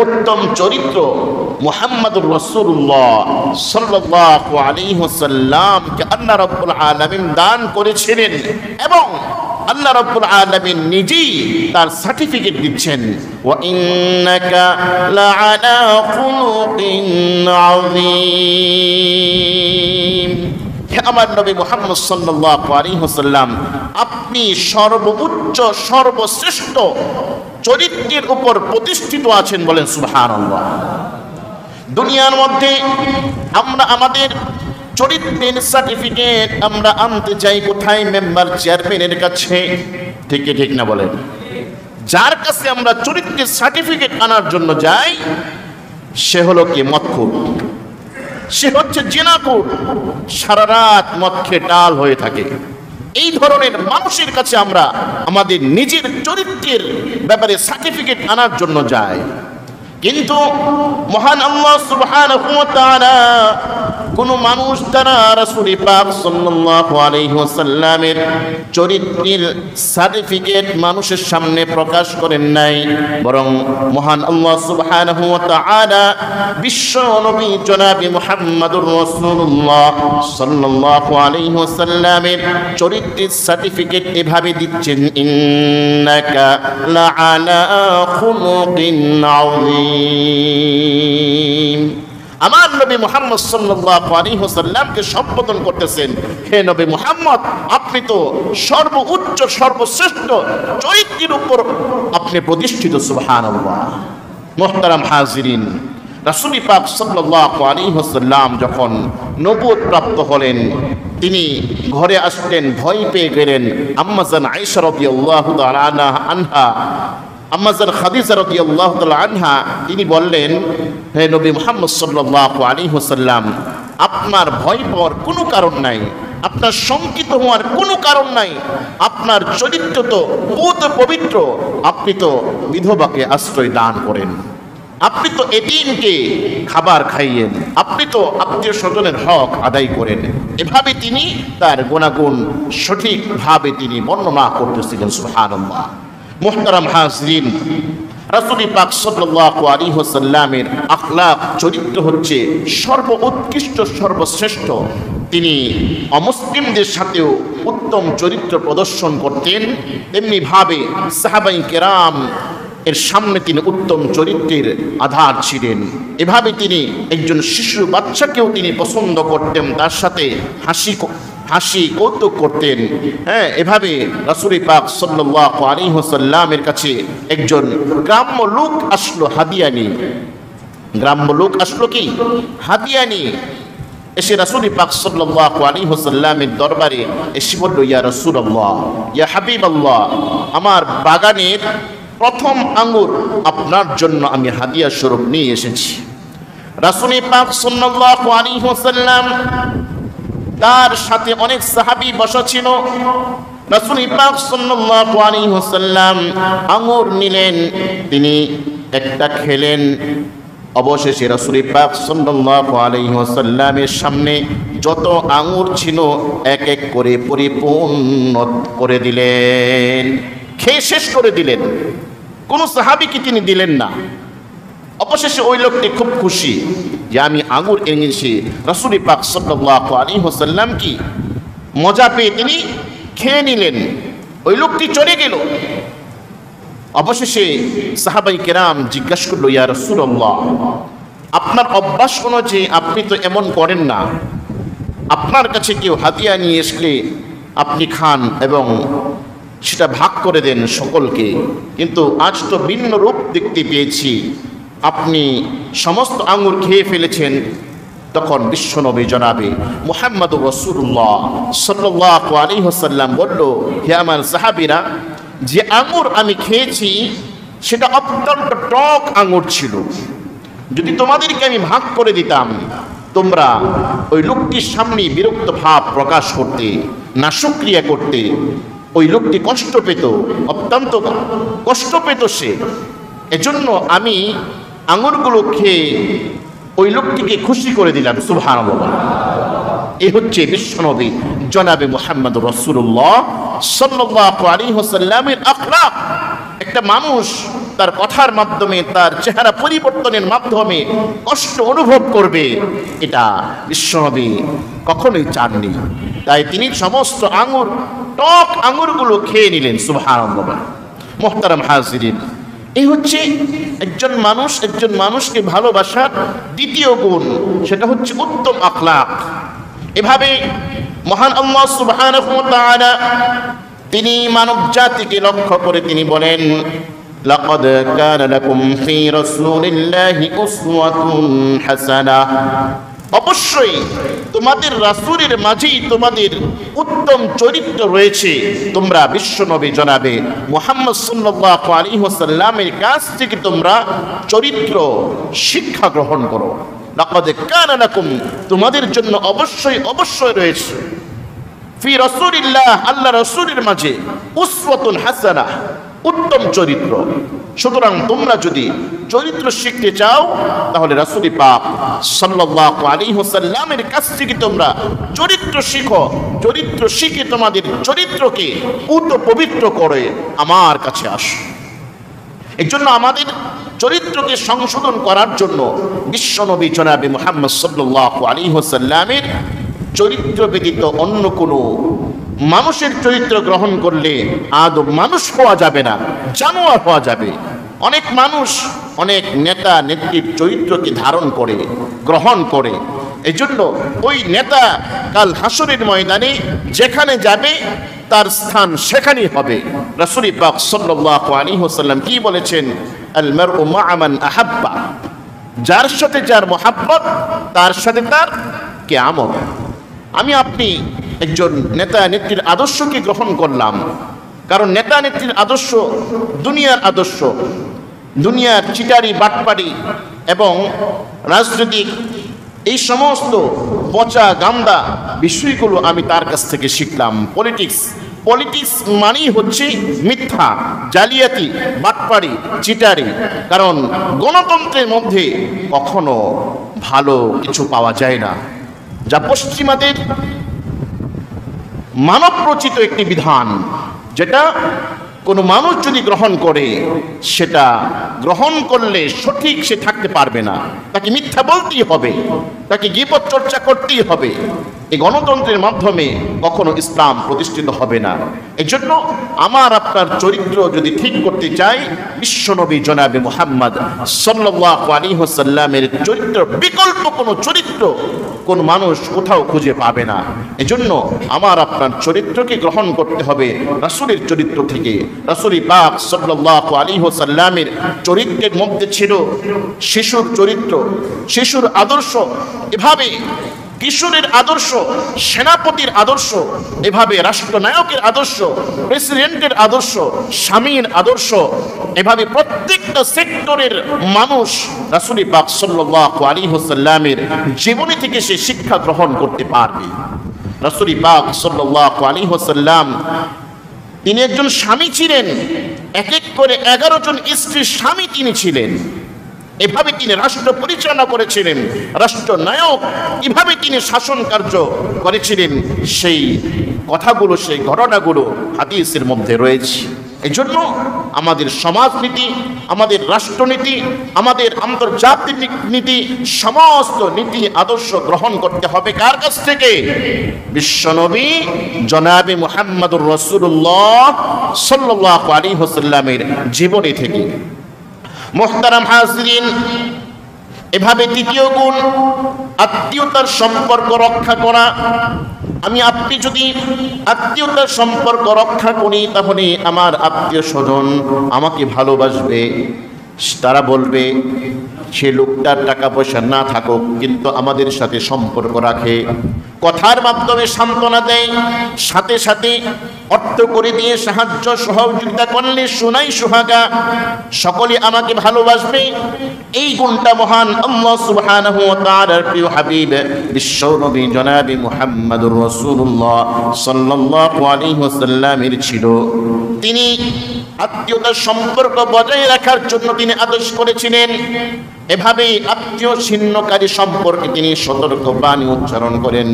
Speaker 1: উত্তম চরিত্র মুহাম্মদুর রাসূলুল্লাহ সাল্লাল্লাহু আলাইহি ওয়াসাল্লামকে আল্লাহ রাব্বুল আলামিন দান করেছিলেন এবং আল্লাহ রাব্বুল আলামিন নিজেই তার সার্টিফিকেট দিচ্ছেন, ওয়া ইন্নাকা লাআলা খুলুকিন আযীম। হে আমার নবী মুহাম্মদ সাল্লাল্লাহু আলাইহি ওয়াসাল্লাম, আপনি সর্বোচ্চ সর্বশ্রেষ্ঠ চরিত্রের উপর প্রতিষ্ঠিত আছেন, বলেন সুবহানাল্লাহ। দুনিয়ার মধ্যে আমরা আমাদের চরিত্রের সার্টিফিকেট আমরা আনতে যাই কোথায়? মেম্বার চেয়ারম্যানের কাছে, ঠিক না বলেন? যার কাছে আমরা চরিত্রের সার্টিফিকেট আনার জন্য যাই সে হলো কি? মদখোর, সে হচ্ছে জিনাখোর, সারা রাত মদ খেয়ে টাল হয়ে থাকে। এই ধরনের মানুষের কাছে আমরা আমাদের নিজের চরিত্রের ব্যাপারে সার্টিফিকেট আনার জন্য যাই। কিন্তু মহান আল্লাহ সুবহানাহু ওয়া তাআলা কোন মানুষ দ্বারা রাসূল পাক সাল্লাল্লাহু আলাইহি ওয়াসাল্লামের চরিত্রের সার্টিফিকেট মানুষের সামনে প্রকাশ করেন নাই, বরং মহান আল্লাহ সুবহানাহু ওয়া তাআলা বিশ্ব নবী জনাবে মুহাম্মদুর রাসূলুল্লাহ সাল্লাল্লাহু আলাইহি ওয়াসাল্লামের চরিত্রের সার্টিফিকেট এভাবে দিচ্ছেন, ইন্নাকা লাআলা খুলুকিন আযীম। আমার নবী মুহাম্মদ সাল্লাল্লাহু আলাইহি ওয়াসাল্লামকে সম্বোধন করতেছেন, হে নবী মুহাম্মদ, আপনি তো সর্বোচ্চ সর্বশ্রেষ্ঠ চরিত্রের উপর আপনি প্রতিষ্ঠিত, সুবহানাল্লাহ। মুহতারাম হাজিরিন, রাসূল পাক সাল্লাল্লাহু আলাইহি ওয়াসাল্লাম যখন নবুয়ত প্রাপ্ত হলেন, তিনি ঘরে আসলেন, ভয় পেয়ে গেলেন। আম্মা জান আয়েশা রাদিয়াল্লাহু তাআলা আনহা, আম্মা জান খাদিজা রাদিয়াল্লাহু তাআলা আনহা, তিনি বললেন, হে নবী মুহাম্মদ সাল্লাল্লাহু আলাইহি ওয়াসাল্লাম, আপনার ভয় পাওয়ার কোনো কারণ নাই, আপনার শঙ্কিত হওয়ার কোনো কারণ নাই, আপনার চরিত্র তো পবিত্র, আপনি তো বিধবাকে আশ্রয় দান করেন, আপনি তো এতিমকে খাবার খাইয়েন, আপনি তো আত্মীয় স্বজনের হক আদায় করেন। এভাবে তিনি তার গুণাগুণ সঠিকভাবে তিনি বর্ণনা করতেছিলেন, সুবহানাল্লাহ। মুহতারাম হাজিরিন, রাসূল পাক সাল্লাল্লাহু আলাইহি ওয়াসাল্লামের আখলাক চরিত্র হচ্ছে সর্বোৎকৃষ্ট সর্বশ্রেষ্ঠ। তিনি অমুসলিমদের সাথেও উত্তম চরিত্র প্রদর্শন করতেন, তেমনি ভাবে সাহাবায়ে কেরাম এর সামনে তিনি উত্তম চরিত্রের আধার ছিলেন। এভাবে তিনি একজন শিশু বাচ্চাকেও তিনি পছন্দ করতেন, তার সাথে হাসি কৌতুক করতেন। হ্যাঁ, এভাবে রাসূল পাক সাল্লাল্লাহু আলাইহি ওয়াসাল্লামের কাছে একজন গ্রাম্য লোক আসলো হাদিয়া নিয়ে। গ্রাম্য লোক আসলো কি? হাদিয়া নিয়ে। এসে রাসূল পাক সাল্লাল্লাহু আলাইহি ওয়াসাল্লামের দরবারে এসে বলল, ইয়া রাসূলুল্লাহ, ইয়া হাবিবাল্লাহ, আমার বাগানের প্রথম আঙ্গুর আপনার জন্য আমি হাদিয়া স্বরূপ নিয়ে এসেছি। রাসূল পাক সাল্লাল্লাহু আলাইহি ওয়াসাল্লাম, তার সাথে অনেক সাহাবী বসা ছিল। রাসূল পাক সাল্লাল্লাহু আলাইহি ওয়াসাল্লাম আঙ্গুর নিলেন, তিনি একটা খেলেন। অবশেষে রাসূল পাক সাল্লাল্লাহু আলাইহি ওয়াসাল্লামের সামনে যত আঙ্গুর ছিল এক এক করে পরিপূর্ণ করে দিলেন, খেয়ে শেষ করে দিলেন। কোন সাহাবীকে তিনি দিলেন না। অবশেষে ওই লোকটি খুব খুশি যে আমি আঙ্গুর এনেছি। রাসূল পাক সাল্লাল্লাহু আলাইহি ওয়াসাল্লাম কি মজা পেয়ে তিনি খেয়ে নিলেন। ওই লোকটি চলে গেল। অবশেষে সাহাবায়ে কেরাম জিজ্ঞাসা করলো, ইয়া রাসূলুল্লাহ, আপনার অভ্যাস অনুযায়ী আপনি তো এমন করেন না, আপনার কাছে কেউ হাদিয়া নিয়ে আসলে আপনি খান এবং সেটা ভাগ করে দেন সকলকে, কিন্তু আজ তো ভিন্ন রূপ দেখতে পেয়েছি, আপনি সমস্ত আঙ্গুর খেয়ে ফেলেছেন। তখন বিশ্বনবী জনাবে মুহাম্মদুর রাসূলুল্লাহ সাল্লাল্লাহু আলাইহি ওয়াসাল্লাম বলল, হে আমার সাহাবীরা, যে আঙ্গুর আমি খেয়েছি সেটা অত্যন্ত টক আঙ্গুর ছিল। যদি তোমাদেরকে আমি ভাগ করে দিতাম, তোমরা ওই লোকটির সামনে বিরক্ত ভাব প্রকাশ করতে, নাশুকরিয়া করতে। ওই লোকটি কষ্ট পেত, অত্যন্ত কষ্ট পেত সে। এজন্য আমি আঙুরগুলো খেয়ে ওই লোকটিকে খুশি করে দিলাম, সুবহানাল্লাহ। এই হচ্ছে বিশ্বনবী জনাবে মুহাম্মদুর রাসূলুল্লাহ সাল্লাল্লাহু আলাইহি ওয়াসাল্লামের আখলাক। একটা মানুষ তার কথার মাধ্যমে, তার চেহারা পরিবর্তনের মাধ্যমে কষ্ট অনুভব করবে, এটা বিশ্বনবী কখনোই চাননি। তাই তিনি সমস্ত টক আঙুরগুলো খেয়ে নিলেন। সুবহানাল্লাহ। মুহতারাম হাজিরিন, এই হচ্ছে একজন মানুষকে ভালোবাসার দ্বিতীয় গুণ, সেটা হচ্ছে উত্তম আখলাক। এভাবে মহান আল্লাহ সুবহানাহু ওয়া তাআলা তিনি মানব জাতিকে লক্ষ্য করে তিনি বলেন, লাকাদ কানা লাকুম ফি রাসূলিল্লাহি উসওয়াতুন হাসানাহ, অবশ্যই তোমাদের রাসূলের মাঝেই তোমাদের উত্তম চরিত্র রয়েছে। তোমরা বিশ্বনবী জনাবে মুহাম্মদ সাল্লাল্লাহু আলাইহি ওয়াসাল্লামের কাছ থেকে তোমরা চরিত্র শিক্ষা গ্রহণ করো। লাকাদ কানা লাকুম, তোমাদের জন্য অবশ্যই রয়েছে ফি রাসূলিল্লাহ, আল্লাহ রাসূলের মাঝে উসওয়াতুন হাসানাহ, উত্তম চরিত্র। সুতরাং তোমরা যদি চরিত্র শিখতে চাও তাহলে রাসূল পাক সাল্লাল্লাহু আলাইহি ওয়াসাল্লামের কাছ থেকে তোমরা চরিত্র শিখো। চরিত্র শিখে তোমাদের চরিত্রকে পবিত্র করে আমার কাছে আসো। এই জন্য আমাদের চরিত্রকে সংশোধন করার জন্য বিশ্বনবী জনাবে মুহাম্মদ সাল্লাল্লাহু আলাইহি ওয়াসাল্লামের চরিত্র ব্যতীত অন্য কোনো মানুষের চরিত্র গ্রহণ করলে আদৌ মানুষ হওয়া যাবে না, জানোয়ার হওয়া যাবে। অনেক মানুষ অনেক নেতা নেত্রীর চরিত্রকে ধারণ করে, গ্রহণ করে। এই জন্য ওই নেতা কাল হাসরের ময়দানে যেখানে যাবে তার স্থান সেখানেই হবে। রাসূল পাক সাল্লাল্লাহু আলাইহি ওয়াসাল্লাম কি বলেছেন, আল মারউ মা'a মান আহাব্বা, যার সাথে যার মহাব্বত তার সাথে তার কিয়ামত। আমি আপনি একজন নেতা নেত্রীর আদর্শকে গ্রহণ করলাম, কারণ নেতা নেত্রীর আদর্শ দুনিয়ার আদর্শ। দুনিয়ার চিটারি বাটপাড়ি এবং রাজনৈতিক এই সমস্ত পচা গান্দা বিষয়গুলো আমি তার কাছ থেকে শিখলাম। পলিটিক্স মানেই হচ্ছে মিথ্যা, জালিয়াতি, বাটপাড়ি, চিটারি। কারণ গণতন্ত্রের মধ্যে কখনো ভালো কিছু পাওয়া যায় না, যা পশ্চিমাদের মানব রচিত একটি বিধান, যেটা কোনো মানুষ যদি গ্রহণ করে সেটা গ্রহণ করলে সঠিক সে থাকতে পারবে না, তাকে মিথ্যা বলতেই হবে, তাকে গীবত চর্চা করতেই হবে। এই গণতন্ত্রের মাধ্যমে কখনো ইসলাম প্রতিষ্ঠিত হবে না। এই জন্য আমার আপনার চরিত্র যদি ঠিক করতে চাই, বিশ্বনবী জনাবে মুহাম্মদ সাল্লাল্লাহু আলাইহি ওয়াসাল্লামের চরিত্র বিকল্প কোনো চরিত্র কোন মানুষ কোথাও খুঁজে পাবে না। এজন্য আমার আপনার চরিত্রকে গ্রহণ করতে হবে রাসূলের চরিত্র থেকে। রাসূল পাক সাল্লাল্লাহু আলাইহি ওয়াসাল্লামের চরিত্রের মধ্যে ছিল শিশুর চরিত্র, শিশুর আদর্শ, এভাবে কিশোরের আদর্শ, সেনাপতির আদর্শ, এভাবে রাষ্ট্রনায়কের আদর্শ, প্রেসিডেন্টের আদর্শ, স্বামীর আদর্শ, এভাবে প্রত্যেকটা সেক্টরের মানুষ রাসূল পাক সাল্লাল্লাহু আলাইহি ওয়াসাল্লামের জীবনী থেকে সে শিক্ষা গ্রহণ করতে পারবে। রাসূল পাক সাল্লাল্লাহু আলাইহি ওয়াসাল্লাম তিনি একজন স্বামী ছিলেন, এক এক করে 11 জন স্ত্রীর স্বামী তিনি ছিলেন। এভাবে তিনি রাষ্ট্র পরিচালনা করেছিলেন, রাষ্ট্রনায়ক, এভাবে তিনি শাসন কার্য করেছিলেন। সেই কথাগুলো, সেই ঘটনাগুলো হাদিসের মধ্যে রয়েছে। এই জন্য আমাদের সমাজনীতি, আমাদের রাষ্ট্রনীতি, আমাদের আন্তর্জাতিক নীতি, সমস্ত নীতি আদর্শ গ্রহণ করতে হবে কার কাছ থেকে? বিশ্বনবী জনাবে মুহাম্মদুর রাসূলুল্লাহ সাল্লাল্লাহু আলাইহি ওয়াসাল্লামের জীবনী থেকে। মুহতারাম হাজিরিন, এভাবে তৃতীয় গুণ আত্মীয়তার সম্পর্ক রক্ষা করা। আমি আপনি যদি আত্মীয়তার সম্পর্ক রক্ষা করি তাহলে আমার আত্মীয় স্বজন আমাকে ভালোবাসবে। তারা বলবে সে লোকটার টাকা পয়সা না থাকুক কিন্তু আমাদের সাথে সম্পর্ক রাখে, কথার মাধ্যমে সান্ত্বনা দেয়, সাথে সাথে অর্থ করে দিয়ে সাহায্য সহযোগিতা করলে শোনাই সোহাগা, সকলে আমাকে ভালোবাসবে। এই গুণটা মহান আল্লাহ সুবহানাহু ওয়া তাআলার প্রিয় হাবিব বিশ্বনবী জনাবে মুহাম্মদুর রাসূলুল্লাহ সাল্লাল্লাহু আলাইহি ওয়াসাল্লামের ছিল। তিনি আত্মীয়তার সম্পর্ক বজায় রাখার জন্য তিনি আদেশ করেছিলেন, এভাবেই আত্মীয় ছিন্নকারী সম্পর্কে তিনি সতর্ক বাণী উচ্চারণ করেন।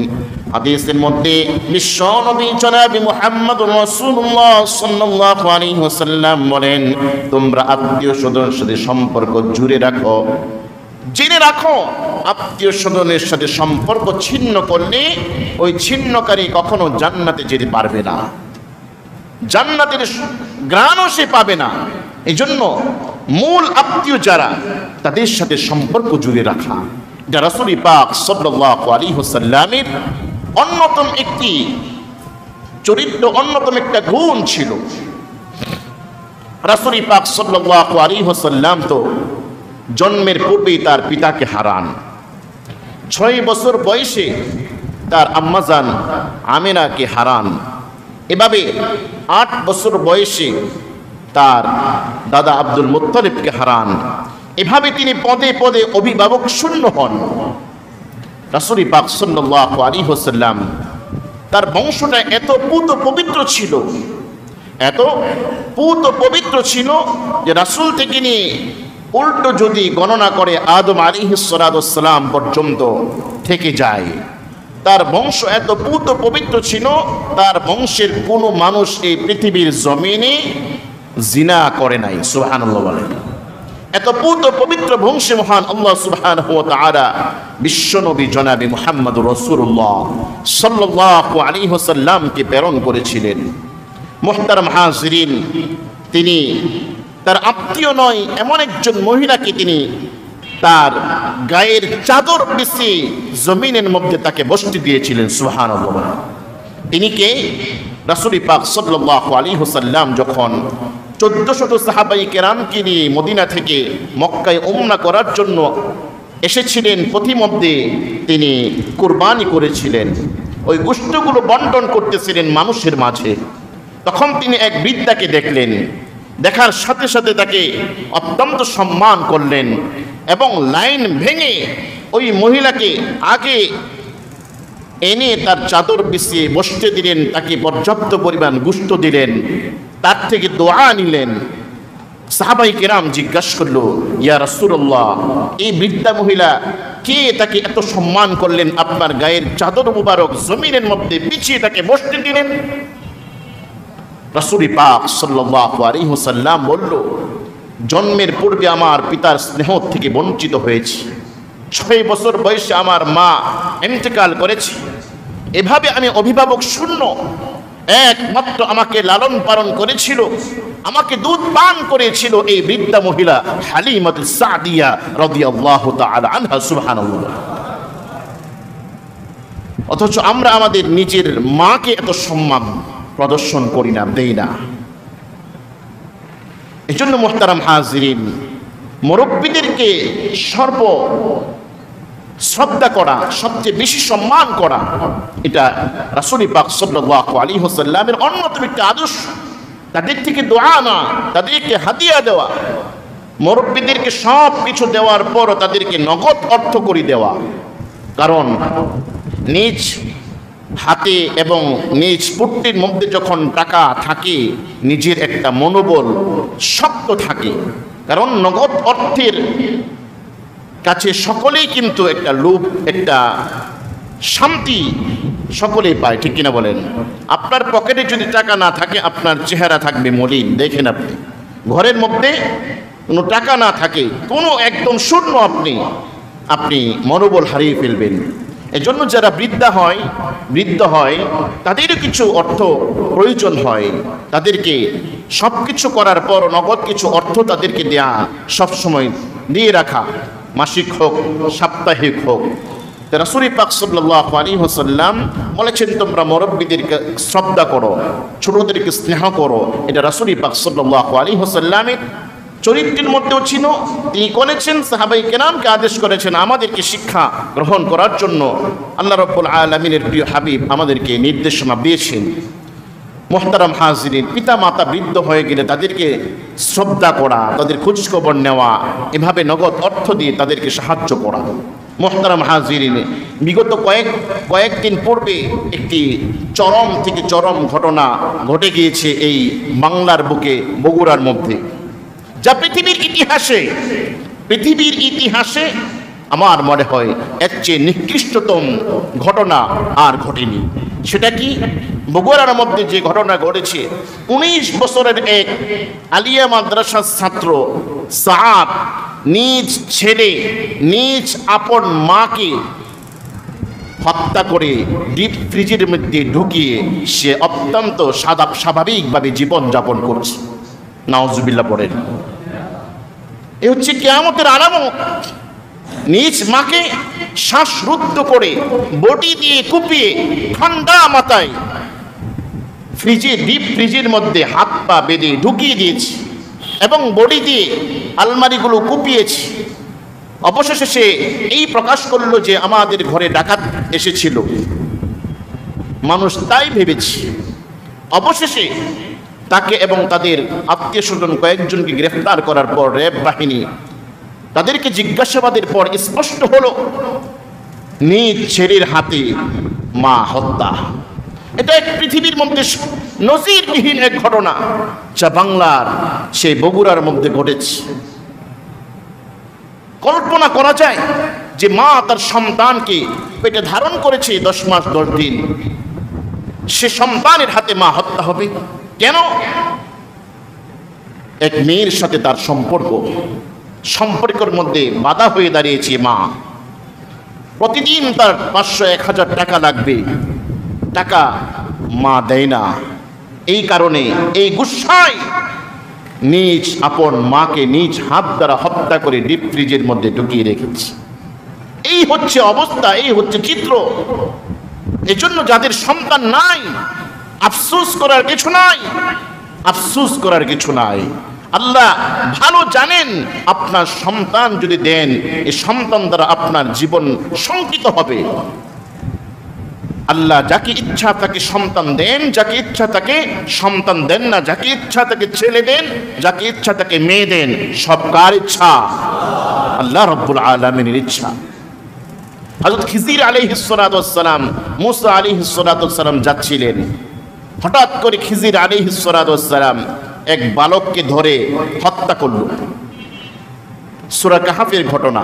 Speaker 1: হাদিসের মধ্যে বিশ্ব নবী জনাবে মুহাম্মদুর রাসূলুল্লাহ সাল্লাল্লাহু আলাইহি ওয়াসাল্লাম বলেন, তোমরা আত্মীয় স্বজনের সাথে সম্পর্ক জুড়ে রাখো। জেনে রাখো, আত্মীয় স্বজনের সাথে সম্পর্ক ছিন্ন করলে ওই ছিন্নকারী কখনো জান্নাতে যেতে পারবে না, জান্নাতের ঘ্রাণও সে পাবে না। এই জন্য মূল আত্মীয় যারা, তাদের সাথে সম্পর্ক জুড়ে রাখা, যা রাসূল পাক সাল্লাল্লাহু আলাইহি ওয়াসাল্লামের অন্যতম একটি চরিত্র, অন্যতম একটা গুণ ছিল। রাসূল পাক সাল্লাল্লাহু আলাইহি ওয়াসাল্লাম তো জন্মের পূর্বেই তার পিতাকে হারান। 6 বছর বয়সে তার আম্মাজান আমিনাকে হারান। এভাবে 8 বছর বয়সে তার দাদা আব্দুল মুত্তালিবকে হারান। এভাবে তিনি পদে পদে অভিভাবক শূন্য হন। রাসূল পাক সাল্লাল্লাহু আলাইহি ওয়াসাল্লাম তার বংশটা এত পুত পবিত্র ছিল, এত পুত পবিত্র ছিল যে রাসূল থেকে নিয়ে উল্টো যদি গণনা করে আদম আলাইহিস সালাম পর্যন্ত থেকে যায়। তার বংশ এত পুত পবিত্র ছিল, তার বংশের কোনো মানুষ এই পৃথিবীর জমিনে জিনা করে নাই। সুবহানাল্লাহ বলেন। এত পুত পবিত্র বংশে মহান আল্লাহ সুবহানাহু ওয়া তাআলা বিশ্বনবী জনাবে মুহাম্মদুর রাসূলুল্লাহ সাল্লাল্লাহু আলাইহি ওয়াসাল্লামকে প্রেরণ করেছিলেন। মুহতারাম হাজিরিন, তিনি তার আত্মীয় নয় এমন একজন মহিলাকে তিনি তার গায়ের চাদর বিছিয়ে জমিনের মধ্যে তাকে বসতে দিয়েছিলেন। সুবহানাল্লাহ। তিনি কে? রাসূল পাক সাল্লাল্লাহু আলাইহি ওয়াসাল্লাম যখন 1400 সাহাবায়ে কেরামকে নিয়ে মদিনা থেকে মক্কায় উমরা করার জন্য এসেছিলেন, পথিমধ্যে তিনি কুরবানি করেছিলেন, ওই গোশতগুলো বন্টন করতেছিলেন মানুষের মাঝে। তখন তিনি এক বৃদ্ধাকে দেখলেন, দেখার সাথে সাথে তাকে অত্যন্ত সম্মান করলেন এবং লাইন ভেঙে ওই মহিলাকে আগে এনে তার চাদর বিছিয়ে বসতে দিলেন, তাকে পর্যাপ্ত পরিমাণ গোশত দিলেন, তার থেকে দোয়া নিলেন। সাহাবায়ে কেরাম জিজ্ঞাসা করলো, ইয়া রাসূলুল্লাহ, এই বৃদ্ধা মহিলা কে, তাকে এত সম্মান করলেন, আপনার গায়ের চাদর মুবারক জমিনের মধ্যে বিছিয়ে তাকে বসতে দিলেন? রাসূল পাক সাল্লাল্লাহু আলাইহি ওয়াসাল্লাম বলল, জন্মের পূর্বে আমার পিতার স্নেহ থেকে বঞ্চিত হয়েছি, 6 বছর বয়সে আমার মা ইন্তেকাল করেছে, এভাবে আমি অভিভাবক শূন্য। একমাত্র আমাকে লালন পালন করেছিল, আমাকে দুধ পান করেছিল এই বৃদ্ধা মহিলা হালিমাতুস সাদিয়া রাদিয়াল্লাহু তাআলা আনহা। সুবহানাল্লাহ। অথচ আমরা আমাদের নিজের মাকে এত সম্মান প্রদর্শন করি না, দেই না। এই জন্য মুহতারাম হাজিরিন, মুরব্বীদেরকে শ্রদ্ধা করা, সবচেয়ে বেশি সম্মান করা, এটা রাসূল পাক সাল্লাল্লাহু আলাইহি ওয়াসাল্লামের অন্যতম একটা আদর্শ। তাদের থেকে দোয়া না, তাদেরকে হাদিয়া দেওয়া, মুরব্বীদেরকে সব কিছু দেওয়ার পর তাদেরকে নগদ অর্থ করে দেওয়া। কারণ নিজ হাতে এবং নিজ পুট্টির মধ্যে যখন টাকা থাকে, নিজের একটা মনোবল শক্ত থাকে। কারণ নগদ অর্থের কাছে সকলেই কিন্তু একটা লোভ, একটা শান্তি সকলেই পায়, ঠিক কিনা বলেন? আপনার পকেটে যদি টাকা না থাকে, আপনার চেহারা থাকবে মলিন। দেখেন, আপনি ঘরের মধ্যে কোনো টাকা না থাকে, কোনো একদম শূন্য, আপনি মনোবল হারিয়ে ফেলবেন। এজন্য যারা বৃদ্ধ হয় তাদেরও কিছু অর্থ প্রয়োজন হয়, তাদেরকে সব কিছু করার পর নগদ কিছু অর্থ তাদেরকে দেয়া, সবসময় দিয়ে রাখা, মাসিক হোক সাপ্তাহিক হোক। রাসূল পাক সাল্লাল্লাহু আলাইহি ওয়াসাল্লাম বলেছেন, তোমরা মুরব্বীদেরকে শ্রদ্ধা করো, ছোটদেরকে স্নেহ করো। এটা রাসূল পাক সাল্লাল্লাহু আলাইহি ওয়াসাল্লামের চরিত্রের মধ্যেও ছিল। তিনি করেছেন, সাহাবায়ে কেরামকে আদেশ করেছেন আমাদেরকে শিক্ষা গ্রহণ করার জন্য। আল্লাহ রাব্বুল আলামিনের প্রিয় হাবিব আমাদেরকে নির্দেশনা দিয়েছেন। মুহতারাম হাজিরিন, পিতা মাতা বৃদ্ধ হয়ে গেলে তাদেরকে শ্রদ্ধা করা, তাদের খোঁজখবর নেওয়া, এভাবে নগদ অর্থ দিয়ে তাদেরকে সাহায্য করা। মুহতারাম হাজিরিন, বিগত কয়েকদিন পূর্বে একটি চরম থেকে চরম ঘটনা ঘটে গিয়েছে এই বাংলার বুকে, বগুড়ার মধ্যে, যা পৃথিবীর ইতিহাসে পৃথিবীর ইতিহাসে আমার মনে হয় এর চেয়ে নিকৃষ্টতম ঘটনা আর ঘটেনি। সেটা কি? বগুড়ার মধ্যে যে ঘটনা ঘটেছে, 19 বছরের এক আলিয়া মাদ্রাসার ছাত্র সাআদ নিজ ছেলে, নিজ আপন মাকে হত্যা করে ডিপ ফ্রিজের মধ্যে ঢুকিয়ে সে অত্যন্ত স্বাভাবিকভাবে জীবন যাপন করছে। নাউজুবিল্লাহ পড়েন। এ হচ্ছে কিয়ামতের আলামত। নিজ মাকে শ্বাসরুদ্ধ করে বডি দিয়ে কুপিয়ে ঠান্ডা মাথায় ডিপ ফ্রিজের মধ্যে হাত পা বেঁধে ঢুকিয়ে দিয়েছে এবং বডি দিয়ে আলমারিগুলো কুপিয়েছে। অবশেষে সে এই প্রকাশ করলো যে আমাদের ঘরে ডাকাত এসেছিল, মানুষ তাই ভেবেছে। অবশেষে তাকে এবং তাদের আত্মীয় স্বজন কয়েকজনকে গ্রেফতার করার পর র্যাব বাহিনী তাদেরকে জিজ্ঞাসাবাদের পর স্পষ্ট হলো নিজ ছেলের হাতে মা হত্যা। এটা এক পৃথিবীর মধ্যে নজিরবিহীন এক ঘটনা, যা বাংলার সেই বগুড়ার মধ্যে ঘটেছে। কল্পনা করা যায় যে মা তার সন্তানকে পেটে ধারণ করেছে 10 মাস 10 দিন, সে সন্তানের হাতে মা হত্যা হবে কেন? এক মেয়ের সাথে তার সম্পর্কের মধ্যে বাধা হয়ে দাঁড়িয়েছে মা। প্রতিদিন তার 500-1000 টাকা লাগবে, টাকা মা দেয় না। এই কারণে এই গুসায় নিজ আপন মাকে নিজ হাত দ্বারা হত্যা করে ডিপ ফ্রিজের মধ্যে ঢুকিয়ে রেখেছে। এই হচ্ছে অবস্থা, এই হচ্ছে চিত্র। এজন্য যাদের সন্তান নাই, আফসোস করার কিছু নাই, আফসোস করার কিছু নাই। আল্লাহ ভালো জানেন আপনার সন্তান যদি দেন, এই সন্তান দ্বারা আপনার জীবন শঙ্কিত হবে। আল্লাহ যাকে ইচ্ছা তাকে সন্তান দেন, যাকে ইচ্ছা তাকে সন্তান দেন না, যাকে ইচ্ছা তাকে ছেলে দেন, যাকে ইচ্ছা তাকে মেয়ে দেন। সব কার ইচ্ছা? আল্লাহ রাব্বুল আলামিনের ইচ্ছা। হযরত খিজির আলাইহিস সালাতু ওয়াস সালাম মুসা আলাইহিস সালাতু ওয়াস সালাম যাচ্ছিলেন। হঠাৎ করে খিজির আলাইহিস সালাতু ওয়াস সালাম এক বালককে ধরে হত্যা করল। সূরা কাহফের ঘটনা।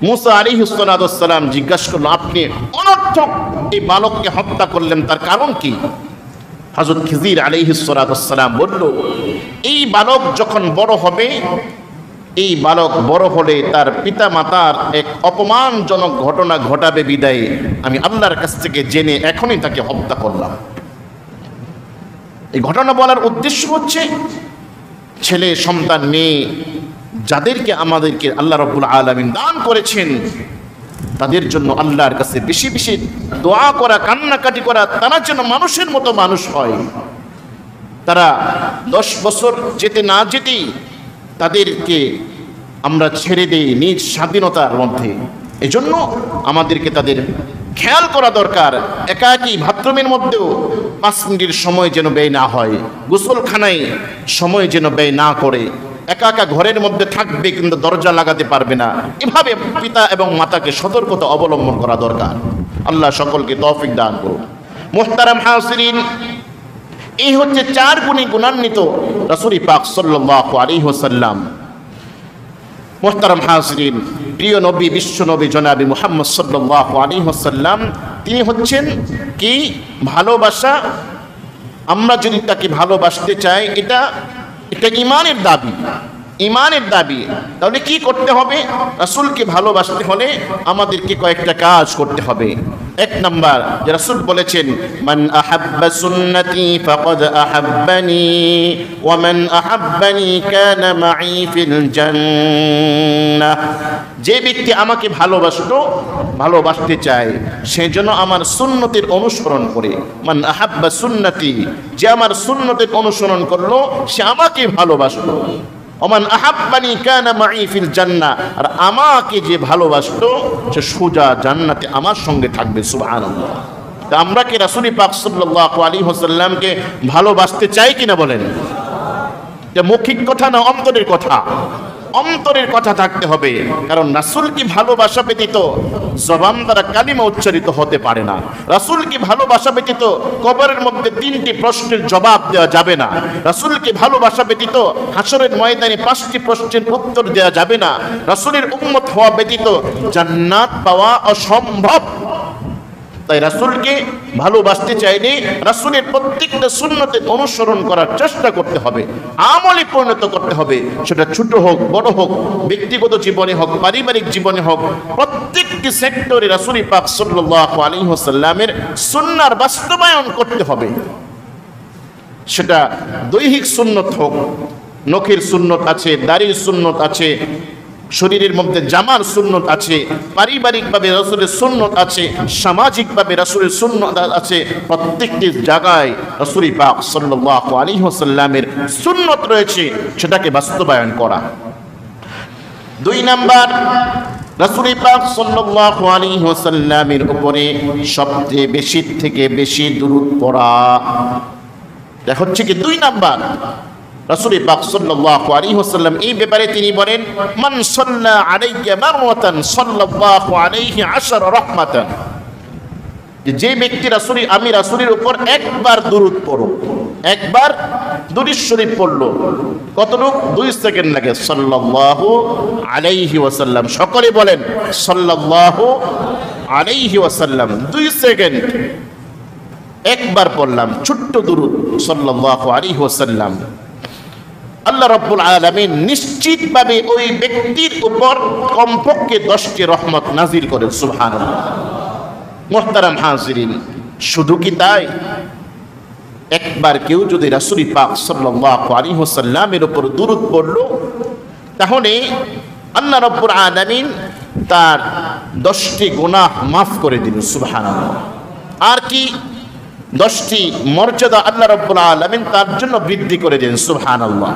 Speaker 1: মুসা আলাইহিস সালাতু ওয়াস সালাম জিজ্ঞাসা করলেন, আপনি অনর্থক এই বালককে হত্যা করলেন, তার কারণ কি? হযরত খিজির আলাইহিস সালাতু ওয়াস সালাম বলল, এই বালক যখন বড় হবে, এই বালক বড় হলে তার পিতা মাতার এক অপমানজনক ঘটনা ঘটাবে বিদায় আমি আল্লাহর কাছ থেকে জেনে এখনই তাকে হত্যা করলাম। এই ঘটনা বলার উদ্দেশ্য হচ্ছে ছেলে সন্তান মেয়ে যাদেরকে আমাদেরকে আল্লাহ রাব্বুল আলামিন দান করেছেন, তাদের জন্য আল্লাহর কাছে বেশি বেশি দোয়া করা, কান্নাকাটি করা, তারা যেন মানুষের মতো মানুষ হয়। তারা 10 বছর যেতে না যেতেই তাদেরকে আমরা ছেড়ে দেই নিজ স্বাধীনতার মধ্যে। এজন্য আমাদেরকে তাদের খেয়াল করা দরকার। একাকী বাথরুমের মধ্যেও 5 মিনিটের সময় যেন ব্যয় না হয়, গোসলখানায় সময় যেন ব্যয় না করে। একা একা ঘরের মধ্যে থাকবে কিন্তু দরজা লাগাতে পারবে না। এভাবে পিতা এবং মাতাকে সতর্কতা অবলম্বন করা দরকার। আল্লাহ সকলকে তৌফিক দান করুন। মুহতারাম হাজিরিন, এই হচ্ছে 4 গুণে গুণান্বিত রাসূল পাক সাল্লাল্লাহু আলাইহি ওয়াসাল্লাম। মুহতারাম হাজিরিন, প্রিয় নবী, বিশ্ব নবী জনাবি মুহাম্মদ সাল্লাল্লাহু আলাইহি ওয়াসাল্লাম, তিনি হচ্ছেন কি ভালোবাসা। আমরা যদি তাকে ভালোবাসতে চাই, এটা ঈমানের দাবি, ঈমানের দাবি। তাহলে কি করতে হবে? রাসূলকে ভালোবাসতে হলে আমাদেরকে কয়েকটা কাজ করতে হবে। 1 নাম্বার, যে রাসূল বলেছেন, মান আহাব্বা সুন্নতি ফাকাদ আহাব্বানি ওয়া মান আহাব্বানি কানা মাই ফিল জান্নাহ। যে ব্যক্তি আমাকে ভালোবাসতে চায়, সে যেন আমার সুন্নতের অনুসরণ করে। মান আহাব্বা সুন্নতি, যে আমার সুন্নতের অনুসরণ করলো সে আমাকে ভালোবাসলো। ওমান আহাব্বানি কানা মাই ফিল জান্নাহ, আর আমাকে যে ভালোবাসলো সে সোজা জান্নাতে আমার সঙ্গে থাকবে। সুবহানাল্লাহ। তা আমরা কি রাসূল পাক সাল্লাল্লাহু আলাইহি ওয়াসাল্লামকে ভালোবাসতে চাই কিনা বলেন? এটা মৌখিক কথা না অন্তরের কথা? অন্তরের কথা থাকতে হবে, কারণ রাসূলকে ভালোবাসা ব্যতীত জবান দ্বারা কালিমা উচ্চারিত হতে পারে না। রাসূলকে ভালোবাসা ব্যতীত কবরের মধ্যে 3টি প্রশ্নের জবাব দেওয়া যাবে না। রাসূলকে ভালোবাসা ব্যতীত হাসরের ময়দানে 5টি প্রশ্নের উত্তর দেওয়া যাবে না। রাসূলের উম্মত হওয়া ব্যতীত জান্নাত পাওয়া অসম্ভব। তাই রাসূলকে ভালোবাসতে চাইলে রাসূলের প্রত্যেকটা সুন্নতের অনুসরণ করার চেষ্টা করতে হবে, আমলে পরিণত করতে হবে। সেটা ছোট হোক বড় হোক, ব্যক্তিগত জীবনে হোক পারিবারিক জীবনে হোক, প্রত্যেকটি সেক্টরে রাসূল পাক সাল্লাল্লাহু আলাইহি ওয়াসাল্লামের সুন্নাহর বাস্তবায়ন করতে হবে। সেটা দৈহিক সুন্নত হোক, নখের সুন্নত আছে, দাড়ির সুন্নত আছে, শরীরের মধ্যে জামার সুন্নত আছে, পারিবারিকভাবে রাসূলের সুন্নত আছে, সামাজিকভাবে রাসূলের সুন্নত আছে। প্রত্যেকটি জায়গায় রাসূল পাক সাল্লাল্লাহু আলাইহি ওয়াসাল্লামের সুন্নত রয়েছে, সেটাকে বাস্তবায়ন করা। 2 নাম্বার, রাসূল পাক সাল্লাল্লাহু আলাইহি ওয়াসাল্লামের উপরে সবচেয়ে বেশি থেকে বেশি দুরূদ পড়া। এটা হচ্ছে কি 2 নাম্বার। রাসূল পাক সাল্লাল্লাহু আলাইহি ওয়াসাল্লাম এই ব্যাপারে তিনি বলেন, মান সাল্লা আলাইয়া মারওয়াতান সাল্লাল্লাহু আলাইহি 10 রাহমাতান। যে ব্যক্তি আমি রাসূলের উপর একবার দুরূদ পড়ো, একবার দুরূদ শরীফ পড়লো, কতটুকু? 2 সেকেন্ড লাগে। সাল্লাল্লাহু আলাইহি ওয়াসাল্লাম, সকলে বলেন সাল্লাল্লাহু আলাইহি ওয়াসাল্লাম। 2 সেকেন্ড একবার পড়লাম, ছোট্ট দুরূদ সাল্লাল্লাহু আলাইহি ওয়াসাল্লাম। আল্লাহ রাব্বুল আলামিন নিশ্চিতভাবে ওই ব্যক্তির উপর কমপক্ষে 10টি রহমত নাজিল করেন। সুবহানাল্লাহ। মুহতারাম হাজিরিন, শুধু কি তাই? একবার কেউ যদি রাসূল পাক সাল্লাল্লাহু আলাইহি ওয়াসাল্লামের উপর দুরূদ পড়ল, তাহলে আল্লাহ রাব্বুল আলামিন তার 10টি গুনাহ মাফ করে দিলেন। সুবহানাল্লাহ। আর কি 10টি মর্যাদা আল্লাহ রাব্বুল আলামিন তার জন্য বৃদ্ধি করে দেন। সুবহানাল্লাহ।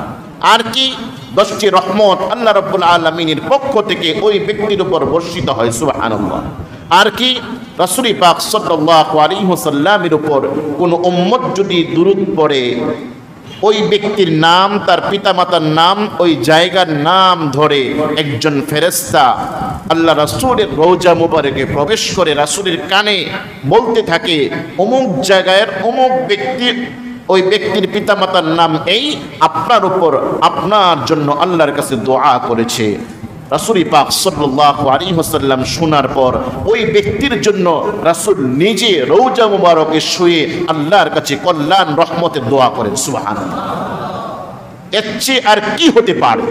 Speaker 1: আর কি 10টি রহমত আল্লাহ রাব্বুল আলামিনের পক্ষ থেকে ওই ব্যক্তির উপর বর্ষিত হয়। সুবহানাল্লাহ। আর কি রাসূল পাক সাল্লাল্লাহু আলাইহি ওয়াসাল্লামের উপর কোন উম্মত যদি দুরূদ পড়ে, ওই ব্যক্তির নাম, তার পিতামাতার নাম, ওই জায়গার নাম ধরে একজন ফেরেশতা আল্লাহ রাসূলের রওজা মুবারকে প্রবেশ করে রাসূলের কানে বলতে থাকে, অমুক জায়গায় অমুক ব্যক্তি, ওই ব্যক্তির পিতামাতার নাম এই, আপনার উপর আপনার জন্য আল্লাহর কাছে দোয়া করেছে। রাসূল পাক সাল্লাল্লাহু আলাইহি ওয়াসাল্লাম শোনার পর ওই ব্যক্তির জন্য রাসূল নিজে রওজা মুবারকে শুয়ে আল্লাহর কাছে কল্যাণ রহমতের দোয়া করেন। সুবহানাল্লাহ। এর চেয়ে আর কি হতে পারে?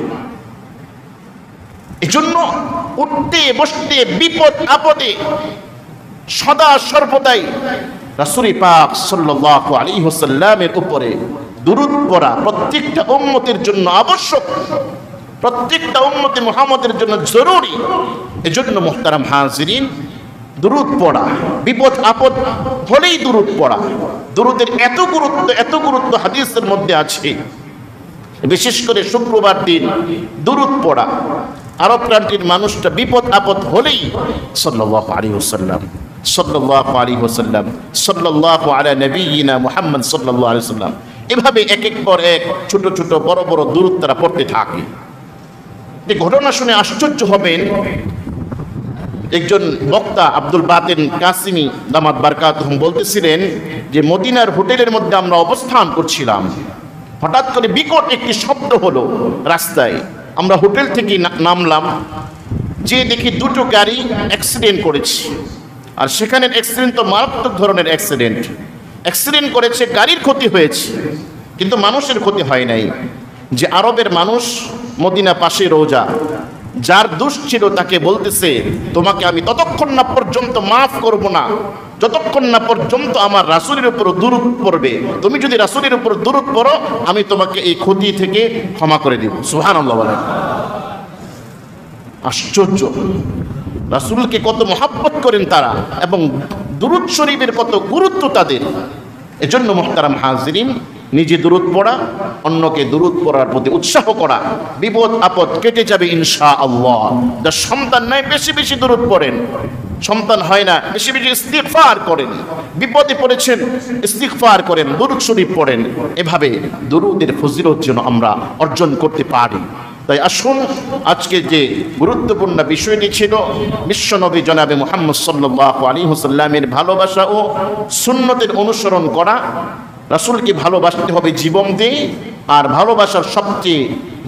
Speaker 1: এজন্য উঠতে বসতে বিপদ আপদে সদা সর্বদাই রাসূল পাক সাল্লাল্লাহু আলাইহি ওয়াসাল্লামের উপরে দুরূদ পড়া প্রত্যেকটা উম্মতের জন্য আবশ্যক, প্রত্যেকটা উম্মতে মুহাম্মদের জন্য জরুরি। এজন্য মুহতারাম হাজিরিন, দুরূদ পড়া, বিপদ আপদ হলেই দুরূদ পড়া। দুরূদের এত গুরুত্ব হাদিসের মধ্যে আছে। বিশেষ করে শুক্রবার দিন দুরূদ পড়া। আরব প্রান্তির মানুষটা বিপদ আপদ হলেই সাল্লাল্লাহু আলাইহি ওয়াসাল্লাম, সাল্লাল্লাহু আলাইহি ওয়াসাল্লাম, সাল্লাল্লাহু আলা নবিয়িনা মুহাম্মদ সাল্লাল্লাহু আলাইহি ওয়াসাল্লাম, এভাবে এক এক পর এক ছোট ছোট বড় বড় দুরূদ তারা পড়তে থাকে। এই ঘটনা শুনে আশ্চর্য হবেন। একজন বক্তা আব্দুল বাতিন কাসিমি দামাত বারকাতুহুম বলতেছিলেন যে মদিনার হোটেলের মধ্যে আমরা অবস্থান করছিলাম, হঠাৎ করে বিকট একটি শব্দ হলো রাস্তায়। আমরা হোটেল থেকে নামলাম, যে দেখি 2টো গাড়ি অ্যাক্সিডেন্ট করেছে। আর সেখানের অ্যাক্সিডেন্ট তো মারাত্মক ধরনের অ্যাক্সিডেন্ট করেছে, গাড়ির ক্ষতি হয়েছে, কিন্তু মানুষের ক্ষতি হয় নাই। যে আরবের মানুষ, মদিনা পাশে রওজা, যার দোষ ছিল তাকে বলতেছে, তোমাকে আমি ততক্ষণ না পর্যন্ত মাফ করব না যতক্ষণ না পর্যন্ত আমার রাসূলের উপর দুরূদ পড়বে। তুমি যদি রাসূলের উপর দুরূদ পড়ো, আমি তোমাকে এই ক্ষতি থেকে ক্ষমা করে দেব। সুবহানাল্লাহ বলেন। আশ্চর্য, রাসূলকে কত মহব্বত করেন তারা, এবং দুরূদ শরীফের কত গুরুত্ব তাদের। এজন্য মুহতারাম হাজিরিন, নিজে দুরূদ পড়া, অন্যকে দুরূদ পড়ার প্রতি উৎসাহ করা, বিপদ আপদ কেটে যাবে ইনশাআল্লাহ। যার সন্তান নাই বেশি বেশি দুরূদ পড়েন, সন্তান হয় না বেশি বেশি ইস্তিগফার করেন, বিপদে পড়েছেন ইস্তিগফার করেন, দুরূদ শরীফ পড়েন। এভাবে দুরূদের ফজিলত যেন আমরা অর্জন করতে পারি। তাই আসুন আজকে যে গুরুত্বপূর্ণ বিষয়টি ছিল বিশ্বনবী জনাবে মুহাম্মদ সাল্লাল্লাহু আলাইহি ওয়াসাল্লামের ভালোবাসা ও সুন্নতের অনুসরণ করা। রাসূলকে ভালোবাসতে হবে জীবন দিয়ে, আর ভালোবাসার সবচেয়ে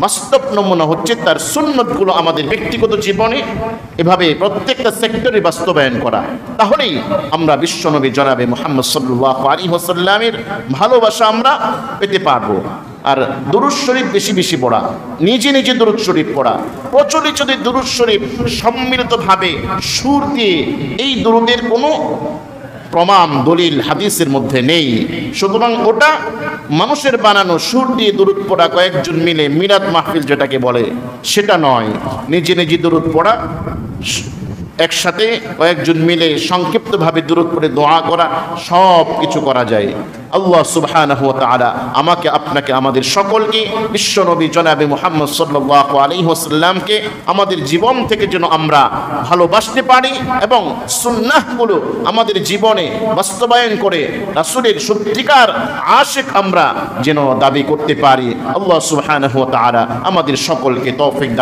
Speaker 1: বাস্তব নমুনা হচ্ছে তার সুন্নতগুলো আমাদের ব্যক্তিগত জীবনে এভাবে প্রত্যেকটা সেক্টরে বাস্তবায়ন করা। তাহলেই আমরা বিশ্বনবী জনাবে মুহাম্মদ সাল্লাল্লাহু আলাইহি ওয়াসাল্লামের ভালোবাসা আমরা পেতে পারবো। আর দুরূদ শরীফ বেশি বেশি পড়া, নিজে নিজে দুরূদ শরীফ পড়া, প্রচলিত যে দুরূদ শরীফ সম্মিলিতভাবে সুর দিয়ে, এই দুরূদের কোনো প্রমাণ দলিল হাদিসের মধ্যে নেই। সুতরাং ওটা মানুষের বানানো সুর দিয়ে দুরূদ পড়া, কয়েকজন মিলে মিলাদ মাহফিল যেটাকে বলে, সেটা নয়। নিজে নিজে দুরূদ পড়া, একসাথে কয়েকজন মিলে সংক্ষিপ্তভাবে দুরূদ পড়ে দোয়া করা, সব কিছু করা যায়। আল্লাহ সুবহানাহু ওয়া তাআলা আমাকে, আপনাকে, আমাদের সকলকে বিশ্বনবী জনাবে মুহাম্মদ সাল্লাল্লাহু আলাইহি ওয়াসাল্লামকে আমাদের জীবন থেকে যেন আমরা ভালোবাসতে পারি এবং সুন্নাহগুলো আমাদের জীবনে বাস্তবায়ন করে রাসূলের সত্যিকার আশিক আমরা যেন দাবি করতে পারি। আল্লাহ সুবহানাহু ওয়া তাআলা আমাদের সকলকে তৌফিক